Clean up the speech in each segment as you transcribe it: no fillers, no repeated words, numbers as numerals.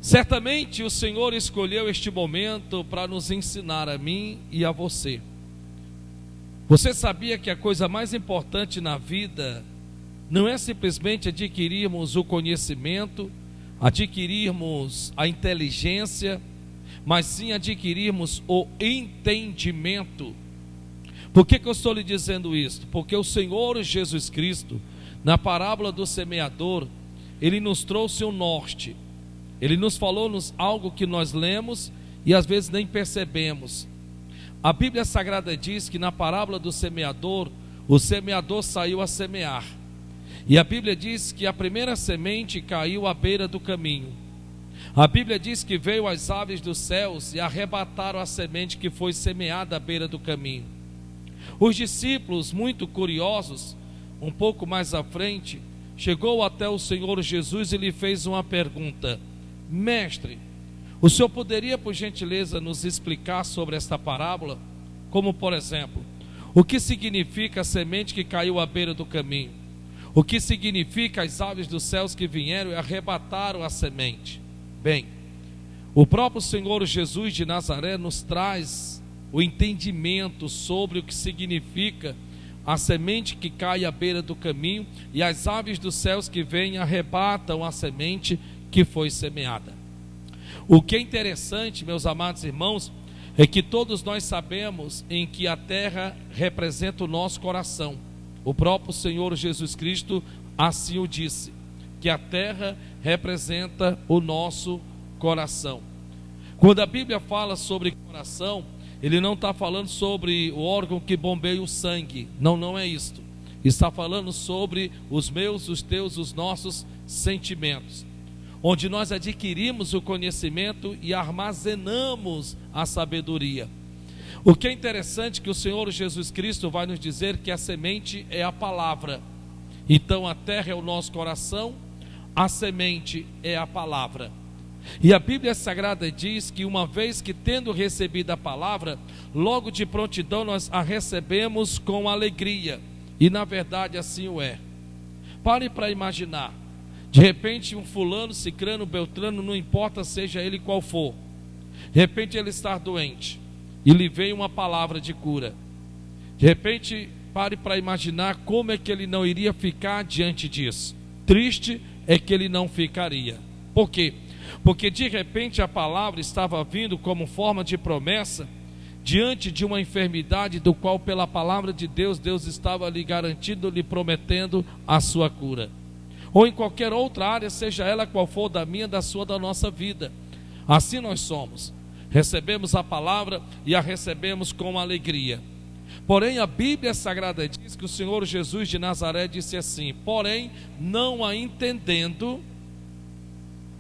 Certamente o Senhor escolheu este momento para nos ensinar a mim e a você. Você sabia que a coisa mais importante na vida não é simplesmente adquirirmos o conhecimento, adquirirmos a inteligência, mas sim adquirirmos o entendimento? Por que eu estou lhe dizendo isso? Porque o Senhor Jesus Cristo, na parábola do semeador, Ele nos trouxe um norte. Ele nos falou-nos algo que nós lemos e às vezes nem percebemos. A Bíblia Sagrada diz que na parábola do semeador, o semeador saiu a semear. E a Bíblia diz que a primeira semente caiu à beira do caminho. A Bíblia diz que veio as aves dos céus e arrebataram a semente que foi semeada à beira do caminho. Os discípulos, muito curiosos, um pouco mais à frente, chegou até o Senhor Jesus e lhe fez uma pergunta: Mestre, o senhor poderia por gentileza nos explicar sobre esta parábola? Como por exemplo, o que significa a semente que caiu à beira do caminho? O que significa as aves dos céus que vieram e arrebataram a semente? Bem, o próprio Senhor Jesus de Nazaré nos traz o entendimento sobre o que significa a semente que cai à beira do caminho e as aves dos céus que vêm e arrebatam a semente que foi semeada. O que é interessante, meus amados irmãos, é que todos nós sabemos em que a terra representa o nosso coração. O próprio Senhor Jesus Cristo assim o disse, que a terra representa o nosso coração. Quando a Bíblia fala sobre coração, ele não está falando sobre o órgão que bombeia o sangue. Não é isto. Está falando sobre os meus, os teus, os nossos sentimentos, onde nós adquirimos o conhecimento e armazenamos a sabedoria. O que é interessante é que o Senhor Jesus Cristo vai nos dizer que a semente é a palavra. Então a terra é o nosso coração, a semente é a palavra. E a Bíblia Sagrada diz que uma vez que tendo recebido a palavra, logo de prontidão nós a recebemos com alegria. E na verdade assim o é. Pare para imaginar. De repente um fulano, cicrano, beltrano, não importa seja ele qual for, de repente ele está doente e lhe veio uma palavra de cura. De repente, pare para imaginar como é que ele não iria ficar diante disso. Triste é que ele não ficaria. Por quê? Porque de repente a palavra estava vindo como forma de promessa diante de uma enfermidade do qual pela palavra de Deus, Deus estava lhe garantindo, lhe prometendo a sua cura. Ou em qualquer outra área, seja ela qual for, da minha, da sua, da nossa vida. Assim nós somos. Recebemos a palavra e a recebemos com alegria. Porém a Bíblia Sagrada diz que o Senhor Jesus de Nazaré disse assim: porém não a entendendo.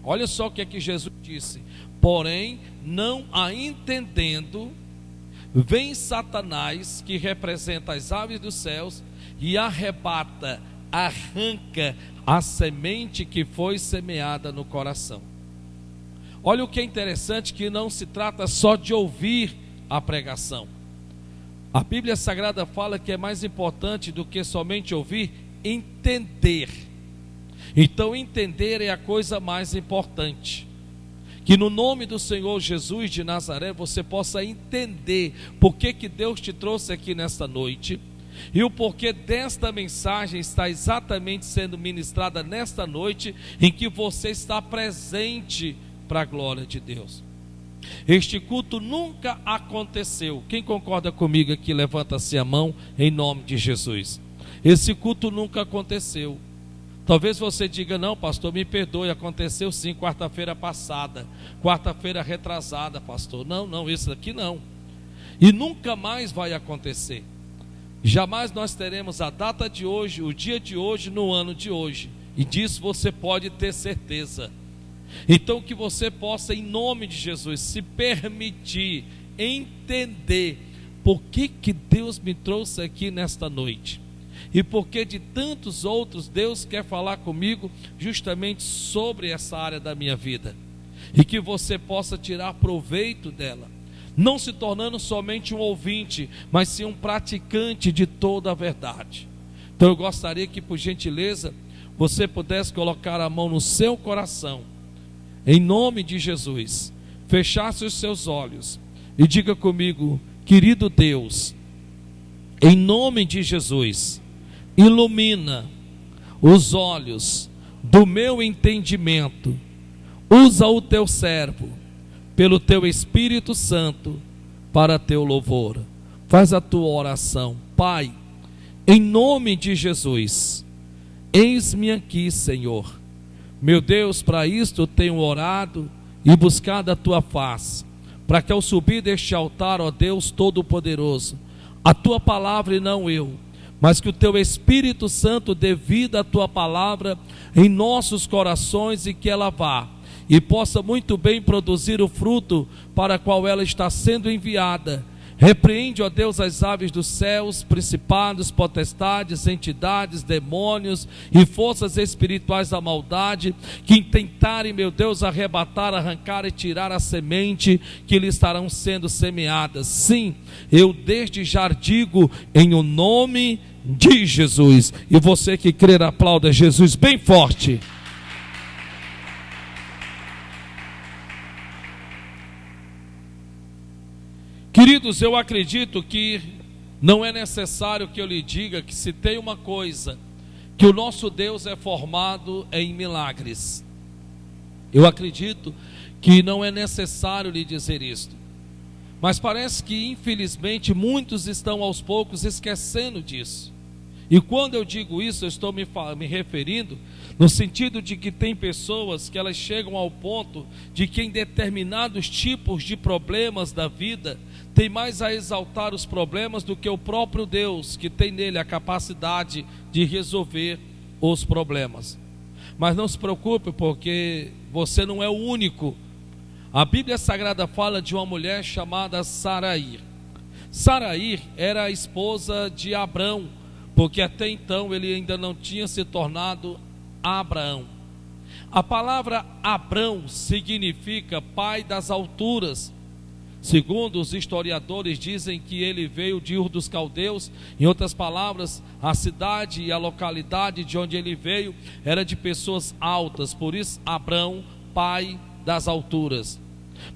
Olha só o que é que Jesus disse: porém não a entendendo, vem Satanás, que representa as aves dos céus, e arrebata, arranca a semente que foi semeada no coração. Olha o que é interessante, que não se trata só de ouvir a pregação. A Bíblia Sagrada fala que é mais importante do que somente ouvir, entender. Então entender é a coisa mais importante. Que no nome do Senhor Jesus de Nazaré você possa entender por que Deus te trouxe aqui nesta noite e o porquê desta mensagem está exatamente sendo ministrada nesta noite em que você está presente para a glória de Deus. Este culto nunca aconteceu. Quem concorda comigo aqui, levanta-se a mão em nome de Jesus. Esse culto nunca aconteceu. Talvez você diga: não, pastor, me perdoe, aconteceu sim, quarta-feira passada, quarta-feira retrasada, pastor. Não, isso aqui não. E nunca mais vai acontecer. Jamais nós teremos a data de hoje, o dia de hoje, no ano de hoje. E disso você pode ter certeza. Então que você possa, em nome de Jesus, se permitir entender por que Deus me trouxe aqui nesta noite. E porque de tantos outros Deus quer falar comigo justamente sobre essa área da minha vida. E que você possa tirar proveito dela. Não se tornando somente um ouvinte, mas sim um praticante de toda a verdade. Então eu gostaria que, por gentileza, você pudesse colocar a mão no seu coração. em nome de Jesus, fechasse os seus olhos e diga comigo: querido Deus, em nome de Jesus, ilumina os olhos do meu entendimento, usa o teu servo, pelo teu Espírito Santo, para teu louvor. Faz a tua oração. Pai, em nome de Jesus, eis-me aqui, Senhor. Meu Deus, para isto eu tenho orado e buscado a tua face, para que ao subir deste altar, ó Deus Todo-Poderoso, a tua palavra e não eu, mas que o teu Espírito Santo dê vida à tua palavra em nossos corações e que ela vá e possa muito bem produzir o fruto para qual ela está sendo enviada. Repreende, ó Deus, as aves dos céus, principados, potestades, entidades, demônios e forças espirituais da maldade, que intentarem, meu Deus, arrebatar, arrancar e tirar a semente que lhe estarão sendo semeadas. Sim, eu desde já digo em o nome de Jesus. E você que crer, aplauda Jesus bem forte. Queridos, eu acredito que não é necessário que eu lhe diga que se tem uma coisa, que o nosso Deus é formado em milagres. Eu acredito que não é necessário lhe dizer isto. Mas parece que infelizmente muitos estão aos poucos esquecendo disso. E quando eu digo isso, eu estou me referindo no sentido de que tem pessoas que elas chegam ao ponto de que em determinados tipos de problemas da vida, tem mais a exaltar os problemas do que o próprio Deus, que tem nele a capacidade de resolver os problemas. Mas não se preocupe, porque você não é o único. A Bíblia Sagrada fala de uma mulher chamada Saraí. Saraí era a esposa de Abrão, porque até então ele ainda não tinha se tornado Abraão. A palavra Abrão significa pai das alturas. Segundo os historiadores, dizem que ele veio de Ur dos Caldeus. Em outras palavras, a cidade e a localidade de onde ele veio era de pessoas altas, por isso Abrão, pai das alturas.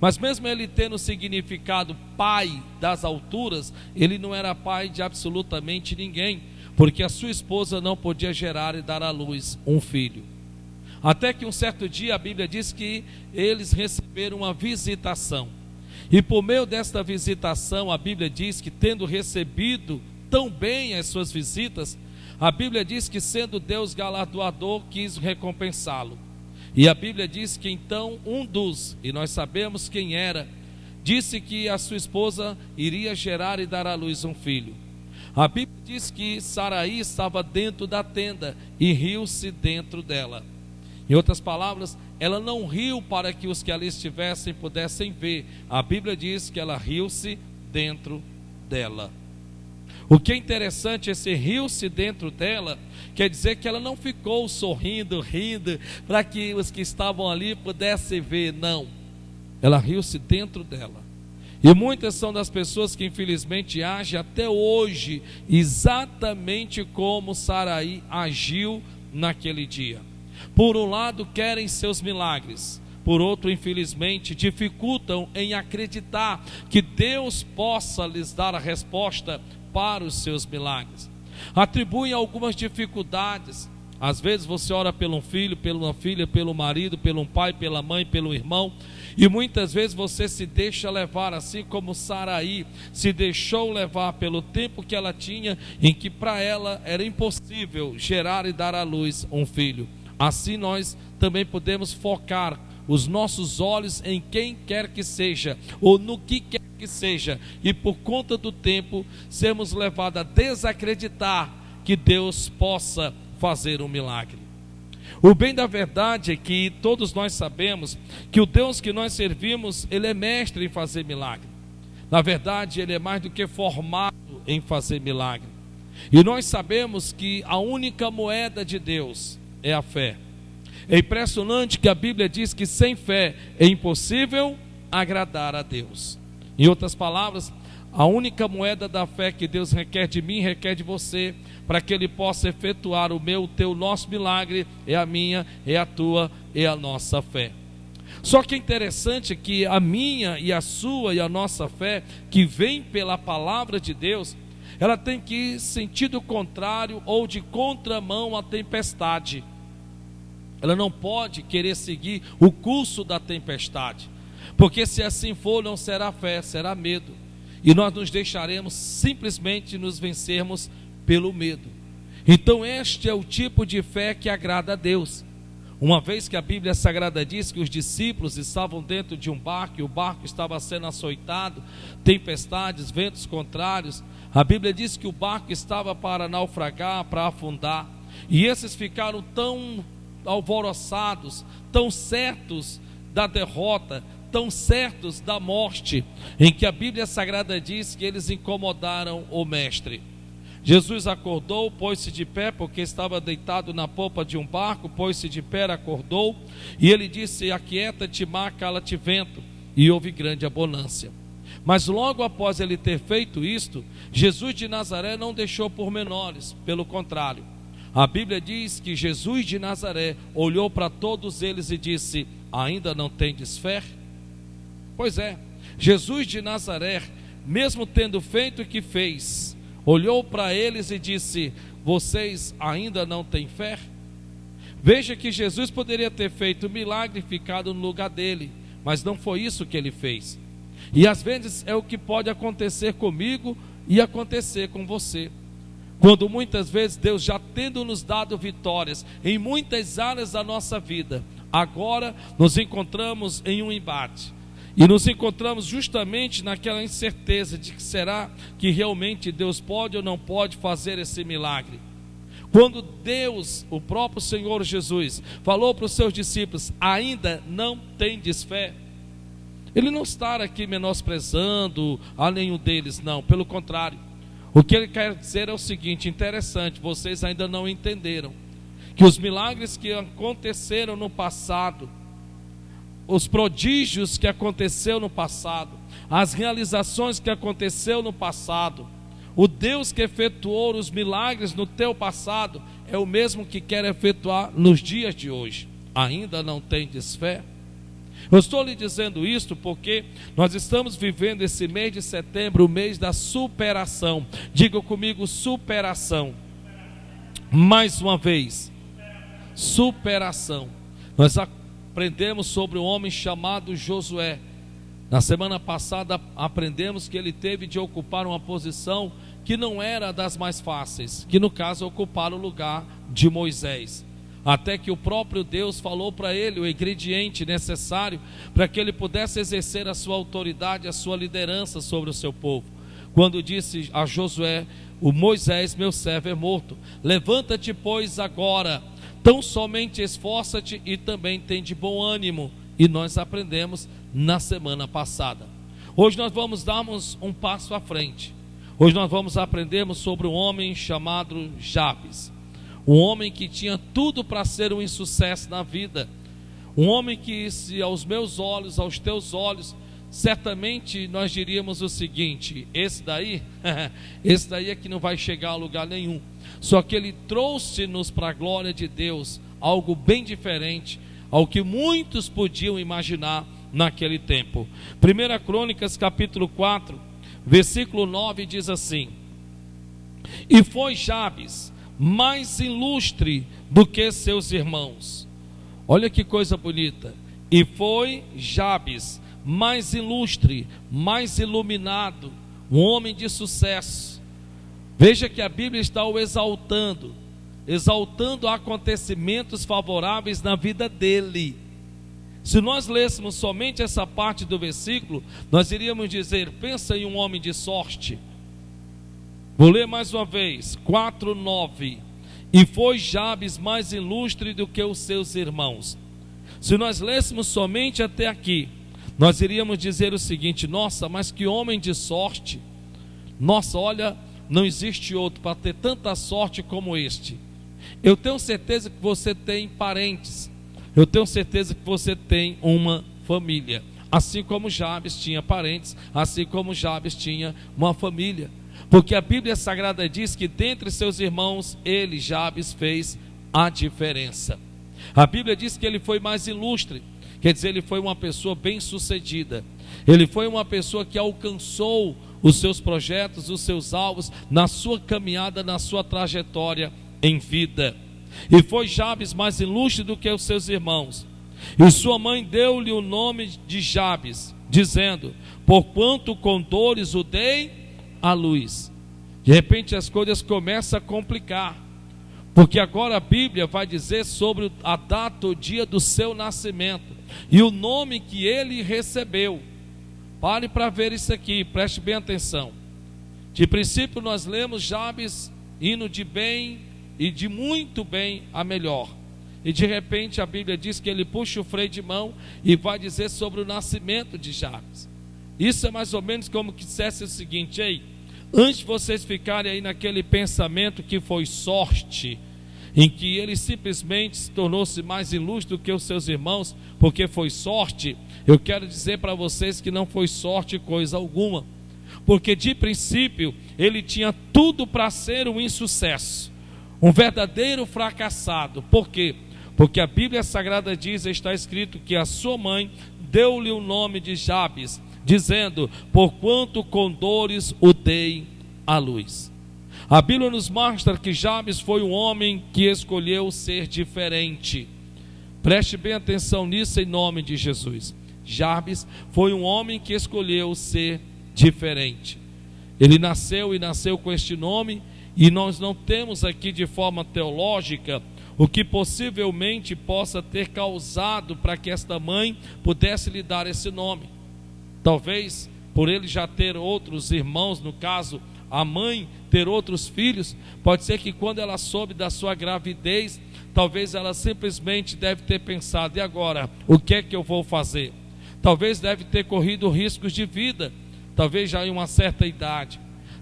Mas mesmo ele tendo significado pai das alturas, ele não era pai de absolutamente ninguém, porque a sua esposa não podia gerar e dar à luz um filho. Até que um certo dia a Bíblia diz que eles receberam uma visitação. E por meio desta visitação, a Bíblia diz que tendo recebido tão bem as suas visitas, a Bíblia diz que sendo Deus galardoador, quis recompensá-lo. E a Bíblia diz que então um dos, e nós sabemos quem era, disse que a sua esposa iria gerar e dar à luz um filho. A Bíblia diz que Saraí estava dentro da tenda e riu-se dentro dela. Em outras palavras, ela não riu para que os que ali estivessem pudessem ver. A Bíblia diz que ela riu-se dentro dela. O que é interessante, esse riu-se dentro dela, quer dizer que ela não ficou sorrindo, rindo, para que os que estavam ali pudessem ver, não. Ela riu-se dentro dela. E muitas são das pessoas que infelizmente agem até hoje, exatamente como Saraí agiu naquele dia. Por um lado querem seus milagres, por outro infelizmente dificultam em acreditar que Deus possa lhes dar a resposta para os seus milagres. Atribuem algumas dificuldades. Às vezes você ora pelo filho, pela filha, pelo marido, pelo pai, pela mãe, pelo irmão, e muitas vezes você se deixa levar, assim como Saraí se deixou levar pelo tempo que ela tinha, em que para ela era impossível gerar e dar à luz um filho. Assim nós também podemos focar os nossos olhos em quem quer que seja, ou no que quer que seja, e por conta do tempo sermos levados a desacreditar que Deus possa fazer um milagre. O bem da verdade é que todos nós sabemos que o Deus que nós servimos, Ele é mestre em fazer milagre. Na verdade, Ele é mais do que formado em fazer milagre. E nós sabemos que a única moeda de Deus é a fé. É impressionante que a Bíblia diz que sem fé é impossível agradar a Deus. Em outras palavras, a única moeda da fé que Deus requer de mim, requer de você, para que Ele possa efetuar o meu, o teu, nosso milagre, é a minha, é a tua, é a nossa fé. Só que é interessante que a minha e a sua e a nossa fé, que vem pela palavra de Deus, ela tem que ir sentido contrário ou de contramão à tempestade. Ela não pode querer seguir o curso da tempestade, porque se assim for, não será fé, será medo, e nós nos deixaremos simplesmente nos vencermos pelo medo. Então este é o tipo de fé que agrada a Deus. Uma vez que a Bíblia Sagrada diz que os discípulos estavam dentro de um barco, e o barco estava sendo açoitado, tempestades, ventos contrários, a Bíblia diz que o barco estava para naufragar, para afundar, e esses ficaram tão alvoroçados, tão certos da derrota, tão certos da morte, em que a Bíblia Sagrada diz que eles incomodaram o mestre. Jesus acordou, pôs-se de pé, porque estava deitado na popa de um barco, pôs-se de pé, acordou, e ele disse: aquieta-te mar, cala-te vento, e houve grande abonância. Mas logo após ele ter feito isto, Jesus de Nazaré não deixou pormenores, pelo contrário, a Bíblia diz que Jesus de Nazaré olhou para todos eles e disse: ainda não tendes fé? Pois é, Jesus de Nazaré, mesmo tendo feito o que fez, olhou para eles e disse: vocês ainda não têm fé? Veja que Jesus poderia ter feito um milagre e ficado no lugar dele, mas não foi isso que ele fez. E às vezes é o que pode acontecer comigo e acontecer com você. Quando muitas vezes Deus, já tendo nos dado vitórias em muitas áreas da nossa vida, agora nos encontramos em um embate. E nos encontramos justamente naquela incerteza de que será que realmente Deus pode ou não pode fazer esse milagre. Quando Deus, o próprio Senhor Jesus, falou para os seus discípulos: ainda não tendes fé, Ele não está aqui menosprezando a nenhum deles, não, pelo contrário. O que Ele quer dizer é o seguinte: interessante, vocês ainda não entenderam que os milagres que aconteceram no passado, os prodígios que aconteceu no passado, as realizações que aconteceu no passado, o Deus que efetuou os milagres no teu passado é o mesmo que quer efetuar nos dias de hoje. Ainda não tendes fé? Eu estou lhe dizendo isto porque nós estamos vivendo esse mês de setembro, o mês da superação. Diga comigo: superação. Mais uma vez, superação. Nós aprendemos sobre um homem chamado Josué. Na semana passada aprendemos que ele teve de ocupar uma posição que não era das mais fáceis, que no caso é ocupar o lugar de Moisés. Até que o próprio Deus falou para ele o ingrediente necessário para que ele pudesse exercer a sua autoridade, a sua liderança sobre o seu povo. Quando disse a Josué: o Moisés, meu servo, é morto. Levanta-te, pois, agora, tão somente esforça-te e também tem de bom ânimo. E nós aprendemos na semana passada. Hoje nós vamos darmos um passo à frente. Hoje nós vamos aprendermos sobre um homem chamado Jabes. Um homem que tinha tudo para ser um insucesso na vida. Um homem que, se aos meus olhos, aos teus olhos, certamente nós diríamos o seguinte: esse daí é que não vai chegar a lugar nenhum. Só que ele trouxe-nos para a glória de Deus algo bem diferente ao que muitos podiam imaginar naquele tempo. 1 Crônicas capítulo 4, versículo 9 diz assim: e foi Jabes mais ilustre do que seus irmãos. Olha que coisa bonita. E foi Jabes mais ilustre, mais iluminado, um homem de sucesso. Veja que a Bíblia está o exaltando acontecimentos favoráveis na vida dele. Se nós lêssemos somente essa parte do versículo, nós iríamos dizer: pensa em um homem de sorte. Vou ler mais uma vez, 4:9. E foi Jabes mais ilustre do que os seus irmãos. Se nós lêssemos somente até aqui, nós iríamos dizer o seguinte: nossa, mas que homem de sorte. Nossa, olha, não existe outro para ter tanta sorte como este. Eu tenho certeza que você tem parentes. Eu tenho certeza que você tem uma família. Assim como Jabes tinha parentes, assim como Jabes tinha uma família. Porque a Bíblia Sagrada diz que dentre seus irmãos, ele, Jabes, fez a diferença. A Bíblia diz que ele foi mais ilustre, Quer dizer, ele foi uma pessoa bem-sucedida. Ele foi uma pessoa que alcançou os seus projetos, os seus alvos, na sua caminhada, na sua trajetória em vida. E foi Jabes mais ilustre do que os seus irmãos. E sua mãe deu-lhe o nome de Jabes, dizendo: porquanto com dores o dei à luz. De repente as coisas começam a complicar, porque agora a Bíblia vai dizer sobre a data, o dia do seu nascimento e o nome que ele recebeu. Pare para ver isso aqui, preste bem atenção. De princípio nós lemos Jabes indo de bem e de muito bem a melhor. E de repente a Bíblia diz que ele puxa o freio de mão e vai dizer sobre o nascimento de Jabes. Isso é mais ou menos como que dissesse o seguinte: ei, antes de vocês ficarem aí naquele pensamento que foi sorte, em que ele simplesmente se tornou-se mais ilustre do que os seus irmãos, porque foi sorte, eu quero dizer para vocês que não foi sorte coisa alguma, porque de princípio ele tinha tudo para ser um insucesso, um verdadeiro fracassado. Por quê? Porque a Bíblia Sagrada diz, está escrito que a sua mãe deu-lhe o nome de Jabes, dizendo: porquanto com dores o dei à luz. A Bíblia nos mostra que Jabes foi um homem que escolheu ser diferente. Preste bem atenção nisso em nome de Jesus. Jabes foi um homem que escolheu ser diferente. Ele nasceu com este nome, e nós não temos aqui de forma teológica o que possivelmente possa ter causado para que esta mãe pudesse lhe dar esse nome. Talvez por ele já ter outros irmãos, no caso a mãe ter outros filhos, pode ser que quando ela soube da sua gravidez, talvez ela simplesmente deve ter pensado: e agora, o que é que eu vou fazer? Talvez deve ter corrido riscos de vida, talvez já em uma certa idade.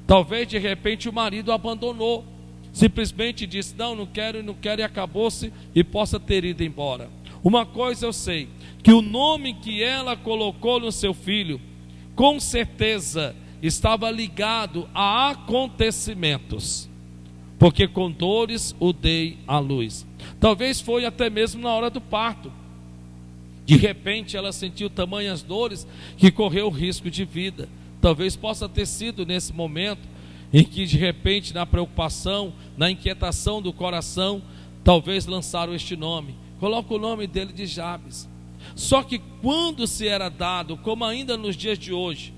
Talvez de repente o marido abandonou, simplesmente disse: não quero e acabou-se, e possa ter ido embora. Uma coisa eu sei, que o nome que ela colocou no seu filho, com certeza estava ligado a acontecimentos, porque com dores o dei à luz. Talvez foi até mesmo na hora do parto. De repente ela sentiu tamanhas dores que correu risco de vida. Talvez possa ter sido nesse momento em que de repente, na preocupação, na inquietação do coração, talvez lançaram este nome. Coloca o nome dele de Jabes. Só que quando se era dado, como ainda nos dias de hoje,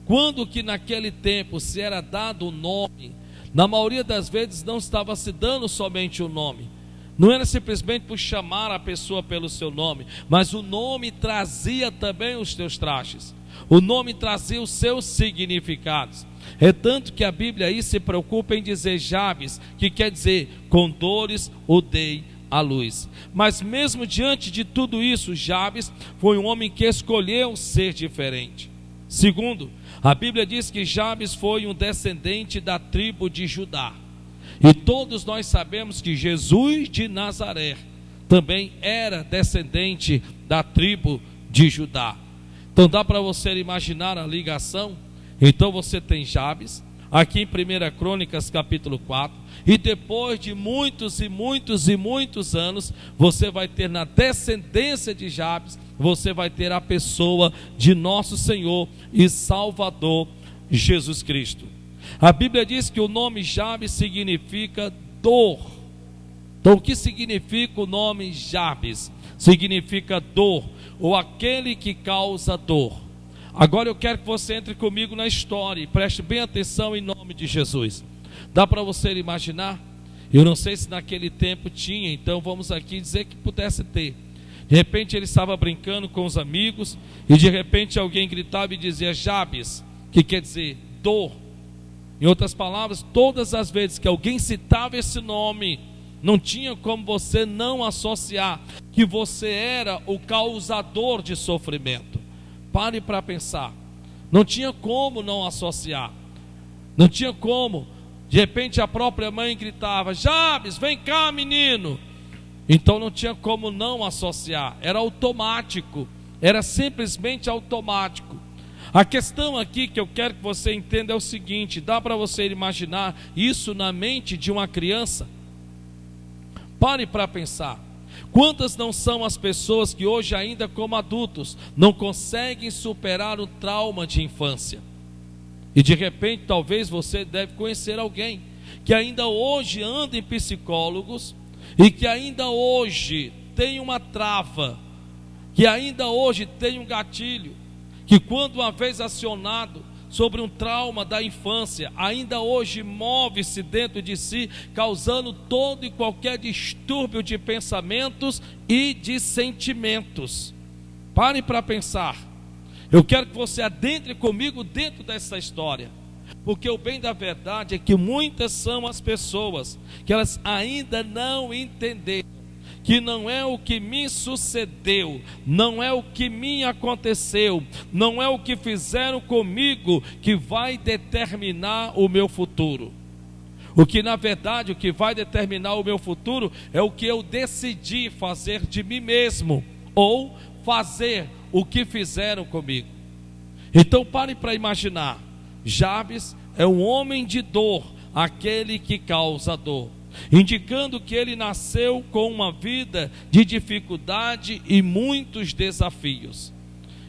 quando que naquele tempo se era dado o nome, na maioria das vezes não estava se dando somente o nome. Não era simplesmente por chamar a pessoa pelo seu nome, mas o nome trazia também os teus trajes. O nome trazia os seus significados. É tanto que a Bíblia aí se preocupa em dizer Jabes, que quer dizer: com dores o dei à luz. Mas mesmo diante de tudo isso, Jabes foi um homem que escolheu ser diferente. Segundo, a Bíblia diz que Jabes foi um descendente da tribo de Judá. E todos nós sabemos que Jesus de Nazaré também era descendente da tribo de Judá. Então dá para você imaginar a ligação? Então você tem Jabes, aqui em 1 Crônicas capítulo 4, e depois de muitos anos, você vai ter na descendência de Jabes, você vai ter a pessoa de nosso Senhor e Salvador Jesus Cristo. A Bíblia diz que o nome Jabes significa dor. Então o que significa o nome Jabes? Significa dor, ou aquele que causa dor. Agora eu quero que você entre comigo na história e preste bem atenção em nome de Jesus. Dá para você imaginar? Eu não sei se naquele tempo tinha, então vamos aqui dizer que pudesse ter. De repente ele estava brincando com os amigos e de repente alguém gritava e dizia Jabes, que quer dizer dor. Em outras palavras, todas as vezes que alguém citava esse nome, não tinha como você não associar que você era o causador de sofrimento. Pare para pensar. Não tinha como não associar. Não tinha como. De repente a própria mãe gritava: Jabes, vem cá, menino. Então não tinha como não associar. Era automático. Era simplesmente automático. A questão aqui que eu quero que você entenda é o seguinte: dá para você imaginar isso na mente de uma criança? Pare para pensar. Quantas não são as pessoas que hoje ainda como adultos não conseguem superar o trauma de infância? E de repente talvez você deve conhecer alguém que ainda hoje anda em psicólogos e que ainda hoje tem uma trava, que ainda hoje tem um gatilho, que quando uma vez acionado sobre um trauma da infância, ainda hoje move-se dentro de si, causando todo e qualquer distúrbio de pensamentos e de sentimentos. Pare para pensar. Eu quero que você adentre comigo dentro dessa história, porque o bem da verdade é que muitas são as pessoas que elas ainda não entenderam que não é o que me sucedeu, não é o que me aconteceu, não é o que fizeram comigo que vai determinar o meu futuro. O que na verdade, o que vai determinar o meu futuro é o que eu decidi fazer de mim mesmo, ou fazer o que fizeram comigo. Então pare para imaginar, Jabes é um homem de dor, aquele que causa dor, indicando que ele nasceu com uma vida de dificuldade e muitos desafios.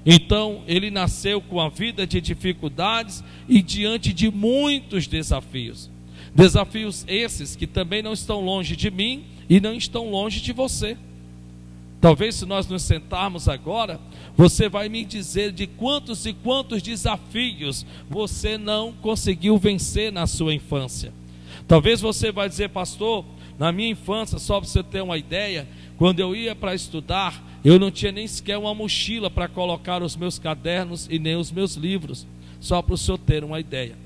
Então ele nasceu com a vida de dificuldades e diante de muitos desafios. Desafios esses que também não estão longe de mim e não estão longe de você. Talvez se nós nos sentarmos agora, você vai me dizer de quantos e quantos desafios você não conseguiu vencer na sua infância. Talvez você vai dizer, pastor, na minha infância, só para você ter uma ideia, quando eu ia para estudar, eu não tinha nem sequer uma mochila para colocar os meus cadernos e nem os meus livros, só para o senhor ter uma ideia.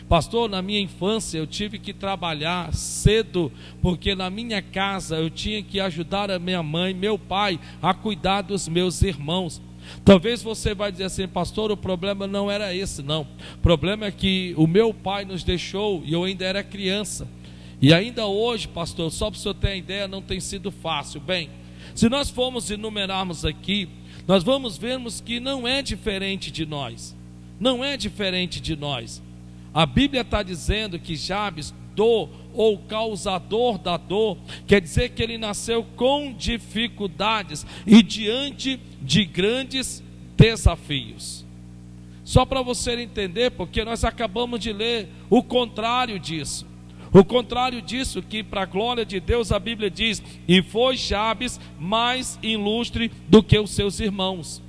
Pastor, na minha infância eu tive que trabalhar cedo, porque na minha casa eu tinha que ajudar a minha mãe, meu pai, a cuidar dos meus irmãos. Talvez você vai dizer assim, pastor, o problema não era esse, não. O problema é que o meu pai nos deixou e eu ainda era criança. E ainda hoje, pastor, só para o senhor ter uma ideia, não tem sido fácil. Bem, se nós formos enumerarmos aqui, nós vamos vermos que não é diferente de nós. Não é diferente de nós. A Bíblia está dizendo que Jabes, dor ou causador da dor, quer dizer que ele nasceu com dificuldades e diante de grandes desafios. Só para você entender, porque nós acabamos de ler o contrário disso. O contrário disso, que para a glória de Deus a Bíblia diz, e foi Jabes mais ilustre do que os seus irmãos.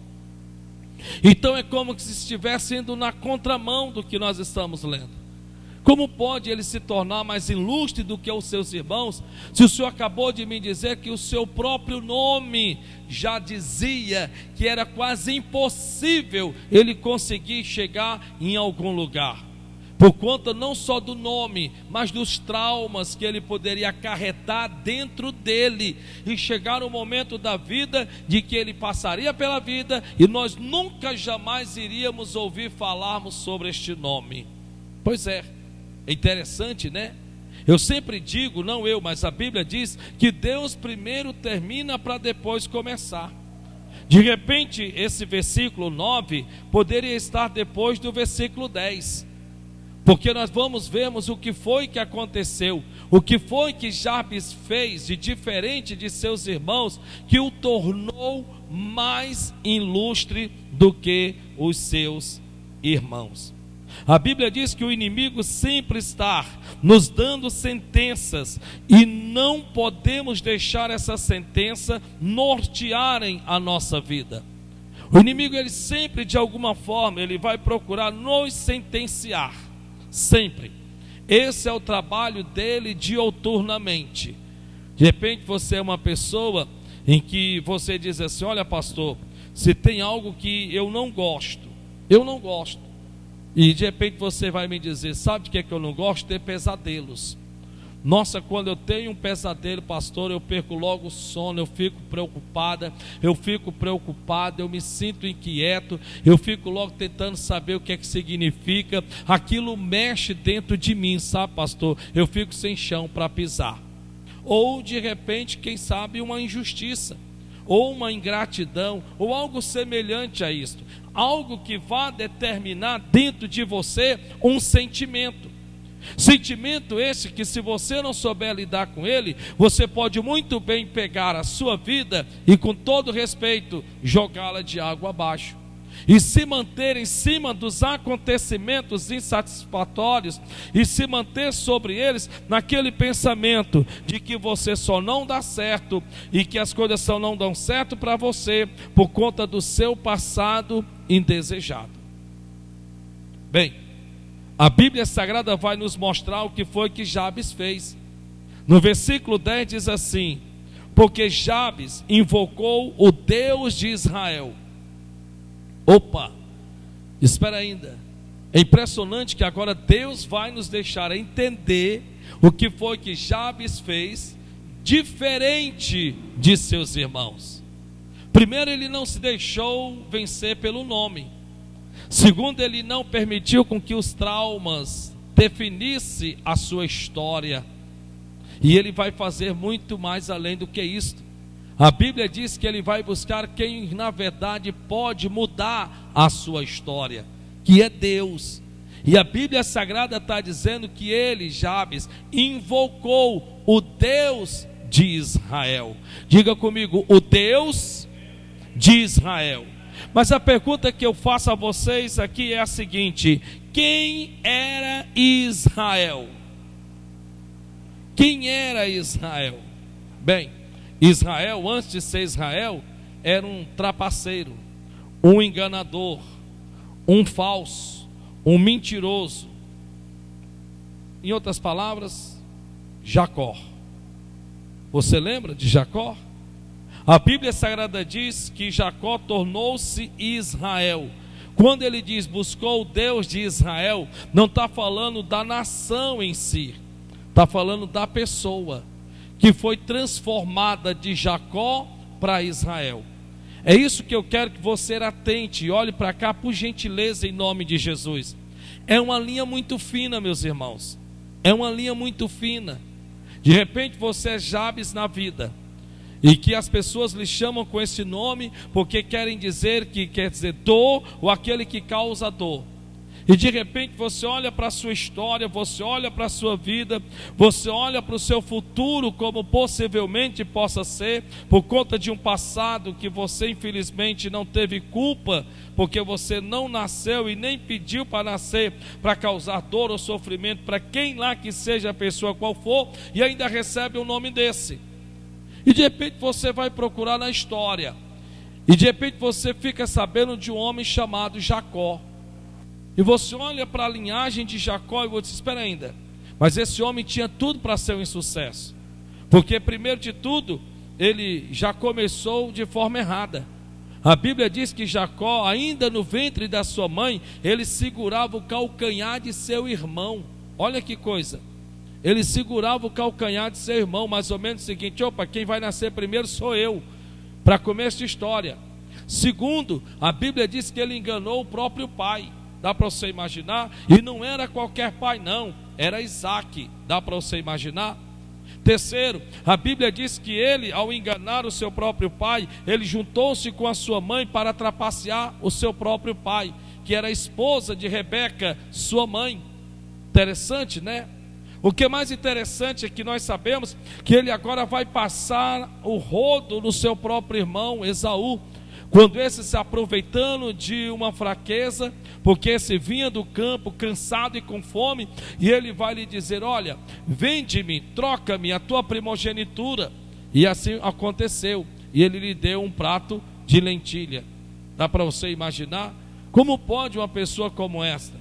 Então é como se estivesse indo na contramão do que nós estamos lendo. Como pode ele se tornar mais ilustre do que os seus irmãos, se o senhor acabou de me dizer que o seu próprio nome já dizia que era quase impossível ele conseguir chegar em algum lugar? Por conta não só do nome, mas dos traumas que ele poderia acarretar dentro dele, e chegar um momento da vida de que ele passaria pela vida e nós nunca jamais iríamos ouvir falarmos sobre este nome. Pois é interessante, né? Eu sempre digo, não eu, mas a Bíblia diz que Deus primeiro termina para depois começar. De repente esse versículo 9 poderia estar depois do versículo 10, porque nós vermos o que foi que aconteceu, o que foi que Jabes fez de diferente de seus irmãos, que o tornou mais ilustre do que os seus irmãos. A Bíblia diz que o inimigo sempre está nos dando sentenças, e não podemos deixar essa sentença nortearem a nossa vida. O inimigo, ele sempre, de alguma forma, ele vai procurar nos sentenciar. Sempre. Esse é o trabalho dele diuturnamente. De repente você é uma pessoa em que você diz assim, olha pastor, se tem algo que eu não gosto. E de repente você vai me dizer, sabe de que é que eu não gosto? Ter pesadelos. Nossa, quando eu tenho um pesadelo, pastor, eu perco logo o sono, eu fico preocupado, eu me sinto inquieto, eu fico logo tentando saber o que é que significa. Aquilo mexe dentro de mim, sabe, pastor? Eu fico sem chão para pisar. Ou de repente, quem sabe, uma injustiça, ou uma ingratidão, ou algo semelhante a isto. Algo que vá determinar dentro de você um sentimento. Sentimento esse que, se você não souber lidar com ele, você pode muito bem pegar a sua vida e, com todo respeito, jogá-la de água abaixo. E se manter em cima dos acontecimentos insatisfatórios, e se manter sobre eles naquele pensamento de que você só não dá certo, e que as coisas só não dão certo para você por conta do seu passado indesejado. Bem, a Bíblia Sagrada vai nos mostrar o que foi que Jabes fez. No versículo 10 diz assim: porque Jabes invocou o Deus de Israel. Opa, espera ainda. É impressionante que agora Deus vai nos deixar entender o que foi que Jabes fez diferente de seus irmãos. Primeiro, ele não se deixou vencer pelo nome. Segundo, ele não permitiu com que os traumas definissem a sua história. E ele vai fazer muito mais além do que isto. A Bíblia diz que ele vai buscar quem na verdade pode mudar a sua história, que é Deus. E a Bíblia Sagrada está dizendo que ele, Jabes, invocou o Deus de Israel. Diga comigo, o Deus de Israel. Mas a pergunta que eu faço a vocês aqui é a seguinte: quem era Israel? Quem era Israel? Bem, Israel, antes de ser Israel, era um trapaceiro, um enganador, um falso, um mentiroso. Em outras palavras, Jacó. Você lembra de Jacó? A Bíblia Sagrada diz que Jacó tornou-se Israel. Quando ele diz buscou o Deus de Israel, não está falando da nação em si, está falando da pessoa que foi transformada de Jacó para Israel. É isso que eu quero que você atente e olhe para cá, por gentileza, em nome de Jesus. É uma linha muito fina, meus irmãos. É uma linha muito fina. De repente você é Jabes na vida, e que as pessoas lhe chamam com esse nome porque querem dizer que quer dizer dor, ou aquele que causa dor. E de repente você olha para a sua história, você olha para a sua vida, você olha para o seu futuro como possivelmente possa ser, por conta de um passado que você infelizmente não teve culpa, porque você não nasceu e nem pediu para nascer, para causar dor ou sofrimento para quem lá que seja a pessoa qual for, e ainda recebe um nome desse. E de repente você vai procurar na história, e de repente você fica sabendo de um homem chamado Jacó. E você olha para a linhagem de Jacó e você diz, espera ainda, mas esse homem tinha tudo para ser um insucesso, porque primeiro de tudo, ele já começou de forma errada. A Bíblia diz que Jacó, ainda no ventre da sua mãe, ele segurava o calcanhar de seu irmão. Olha que coisa, ele segurava o calcanhar de seu irmão, mais ou menos o seguinte: opa, quem vai nascer primeiro sou eu, para começo de história. Segundo, a Bíblia diz que ele enganou o próprio pai. Dá para você imaginar? E não era qualquer pai não, era Isaac. Dá para você imaginar? Terceiro, a Bíblia diz que ele, ao enganar o seu próprio pai, ele juntou-se com a sua mãe para trapacear o seu próprio pai, que era a esposa de Rebeca, sua mãe. Interessante, né? O que é mais interessante é que nós sabemos que ele agora vai passar o rodo no seu próprio irmão Esaú, quando esse se aproveitando de uma fraqueza, porque esse vinha do campo cansado e com fome, e ele vai lhe dizer, olha, vende-me, troca-me a tua primogenitura. E assim aconteceu, e ele lhe deu um prato de lentilha. Dá para você imaginar? Como pode uma pessoa como esta?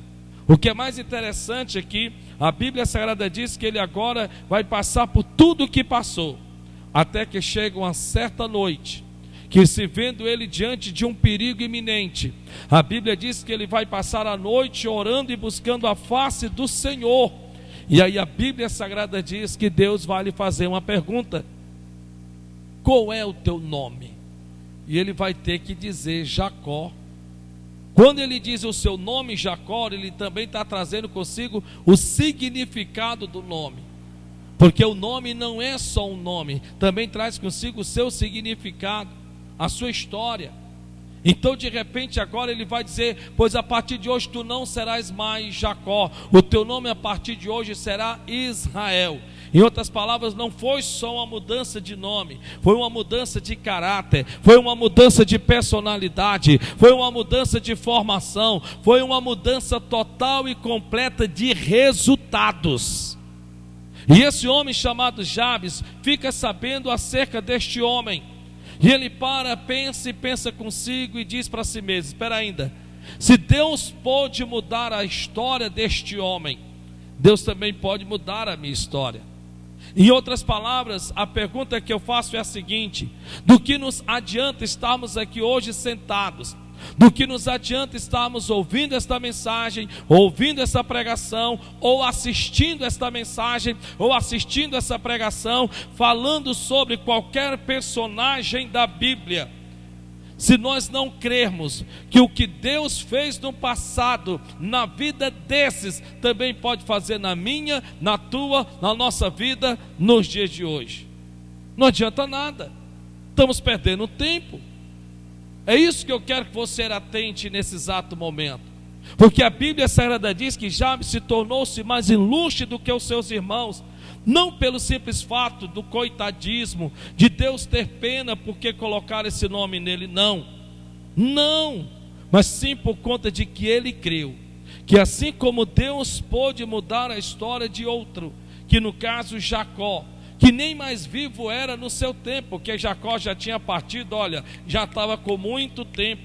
O que é mais interessante é que a Bíblia Sagrada diz que ele agora vai passar por tudo o que passou, até que chega uma certa noite, que se vendo ele diante de um perigo iminente, a Bíblia diz que ele vai passar a noite orando e buscando a face do Senhor. E aí a Bíblia Sagrada diz que Deus vai lhe fazer uma pergunta: qual é o teu nome? E ele vai ter que dizer Jacó. Quando ele diz o seu nome Jacó, ele também está trazendo consigo o significado do nome, porque o nome não é só um nome, também traz consigo o seu significado, a sua história. Então de repente agora ele vai dizer: pois a partir de hoje tu não serás mais Jacó, o teu nome a partir de hoje será Israel. Em outras palavras, não foi só uma mudança de nome, foi uma mudança de caráter, foi uma mudança de personalidade, foi uma mudança de formação, foi uma mudança total e completa de resultados. E esse homem chamado Jabes fica sabendo acerca deste homem, e ele pensa consigo e diz para si mesmo: espera ainda, se Deus pôde mudar a história deste homem, Deus também pode mudar a minha história. Em outras palavras, a pergunta que eu faço é a seguinte: do que nos adianta estarmos aqui hoje sentados? Do que nos adianta estarmos ouvindo esta mensagem, ouvindo essa pregação, ou assistindo esta mensagem, ou assistindo essa pregação, falando sobre qualquer personagem da Bíblia, se nós não crermos que o que Deus fez no passado, na vida desses, também pode fazer na minha, na tua, na nossa vida, nos dias de hoje? Não adianta nada, estamos perdendo tempo. É isso que eu quero que você atente nesse exato momento, porque a Bíblia Sagrada diz que Jabes se tornou-se mais ilustre do que os seus irmãos, não pelo simples fato do coitadismo, de Deus ter pena porque colocar esse nome nele, não, mas sim por conta de que ele creu, que assim como Deus pôde mudar a história de outro, que no caso Jacó, que nem mais vivo era no seu tempo, porque Jacó já tinha partido, olha, já estava com muito tempo,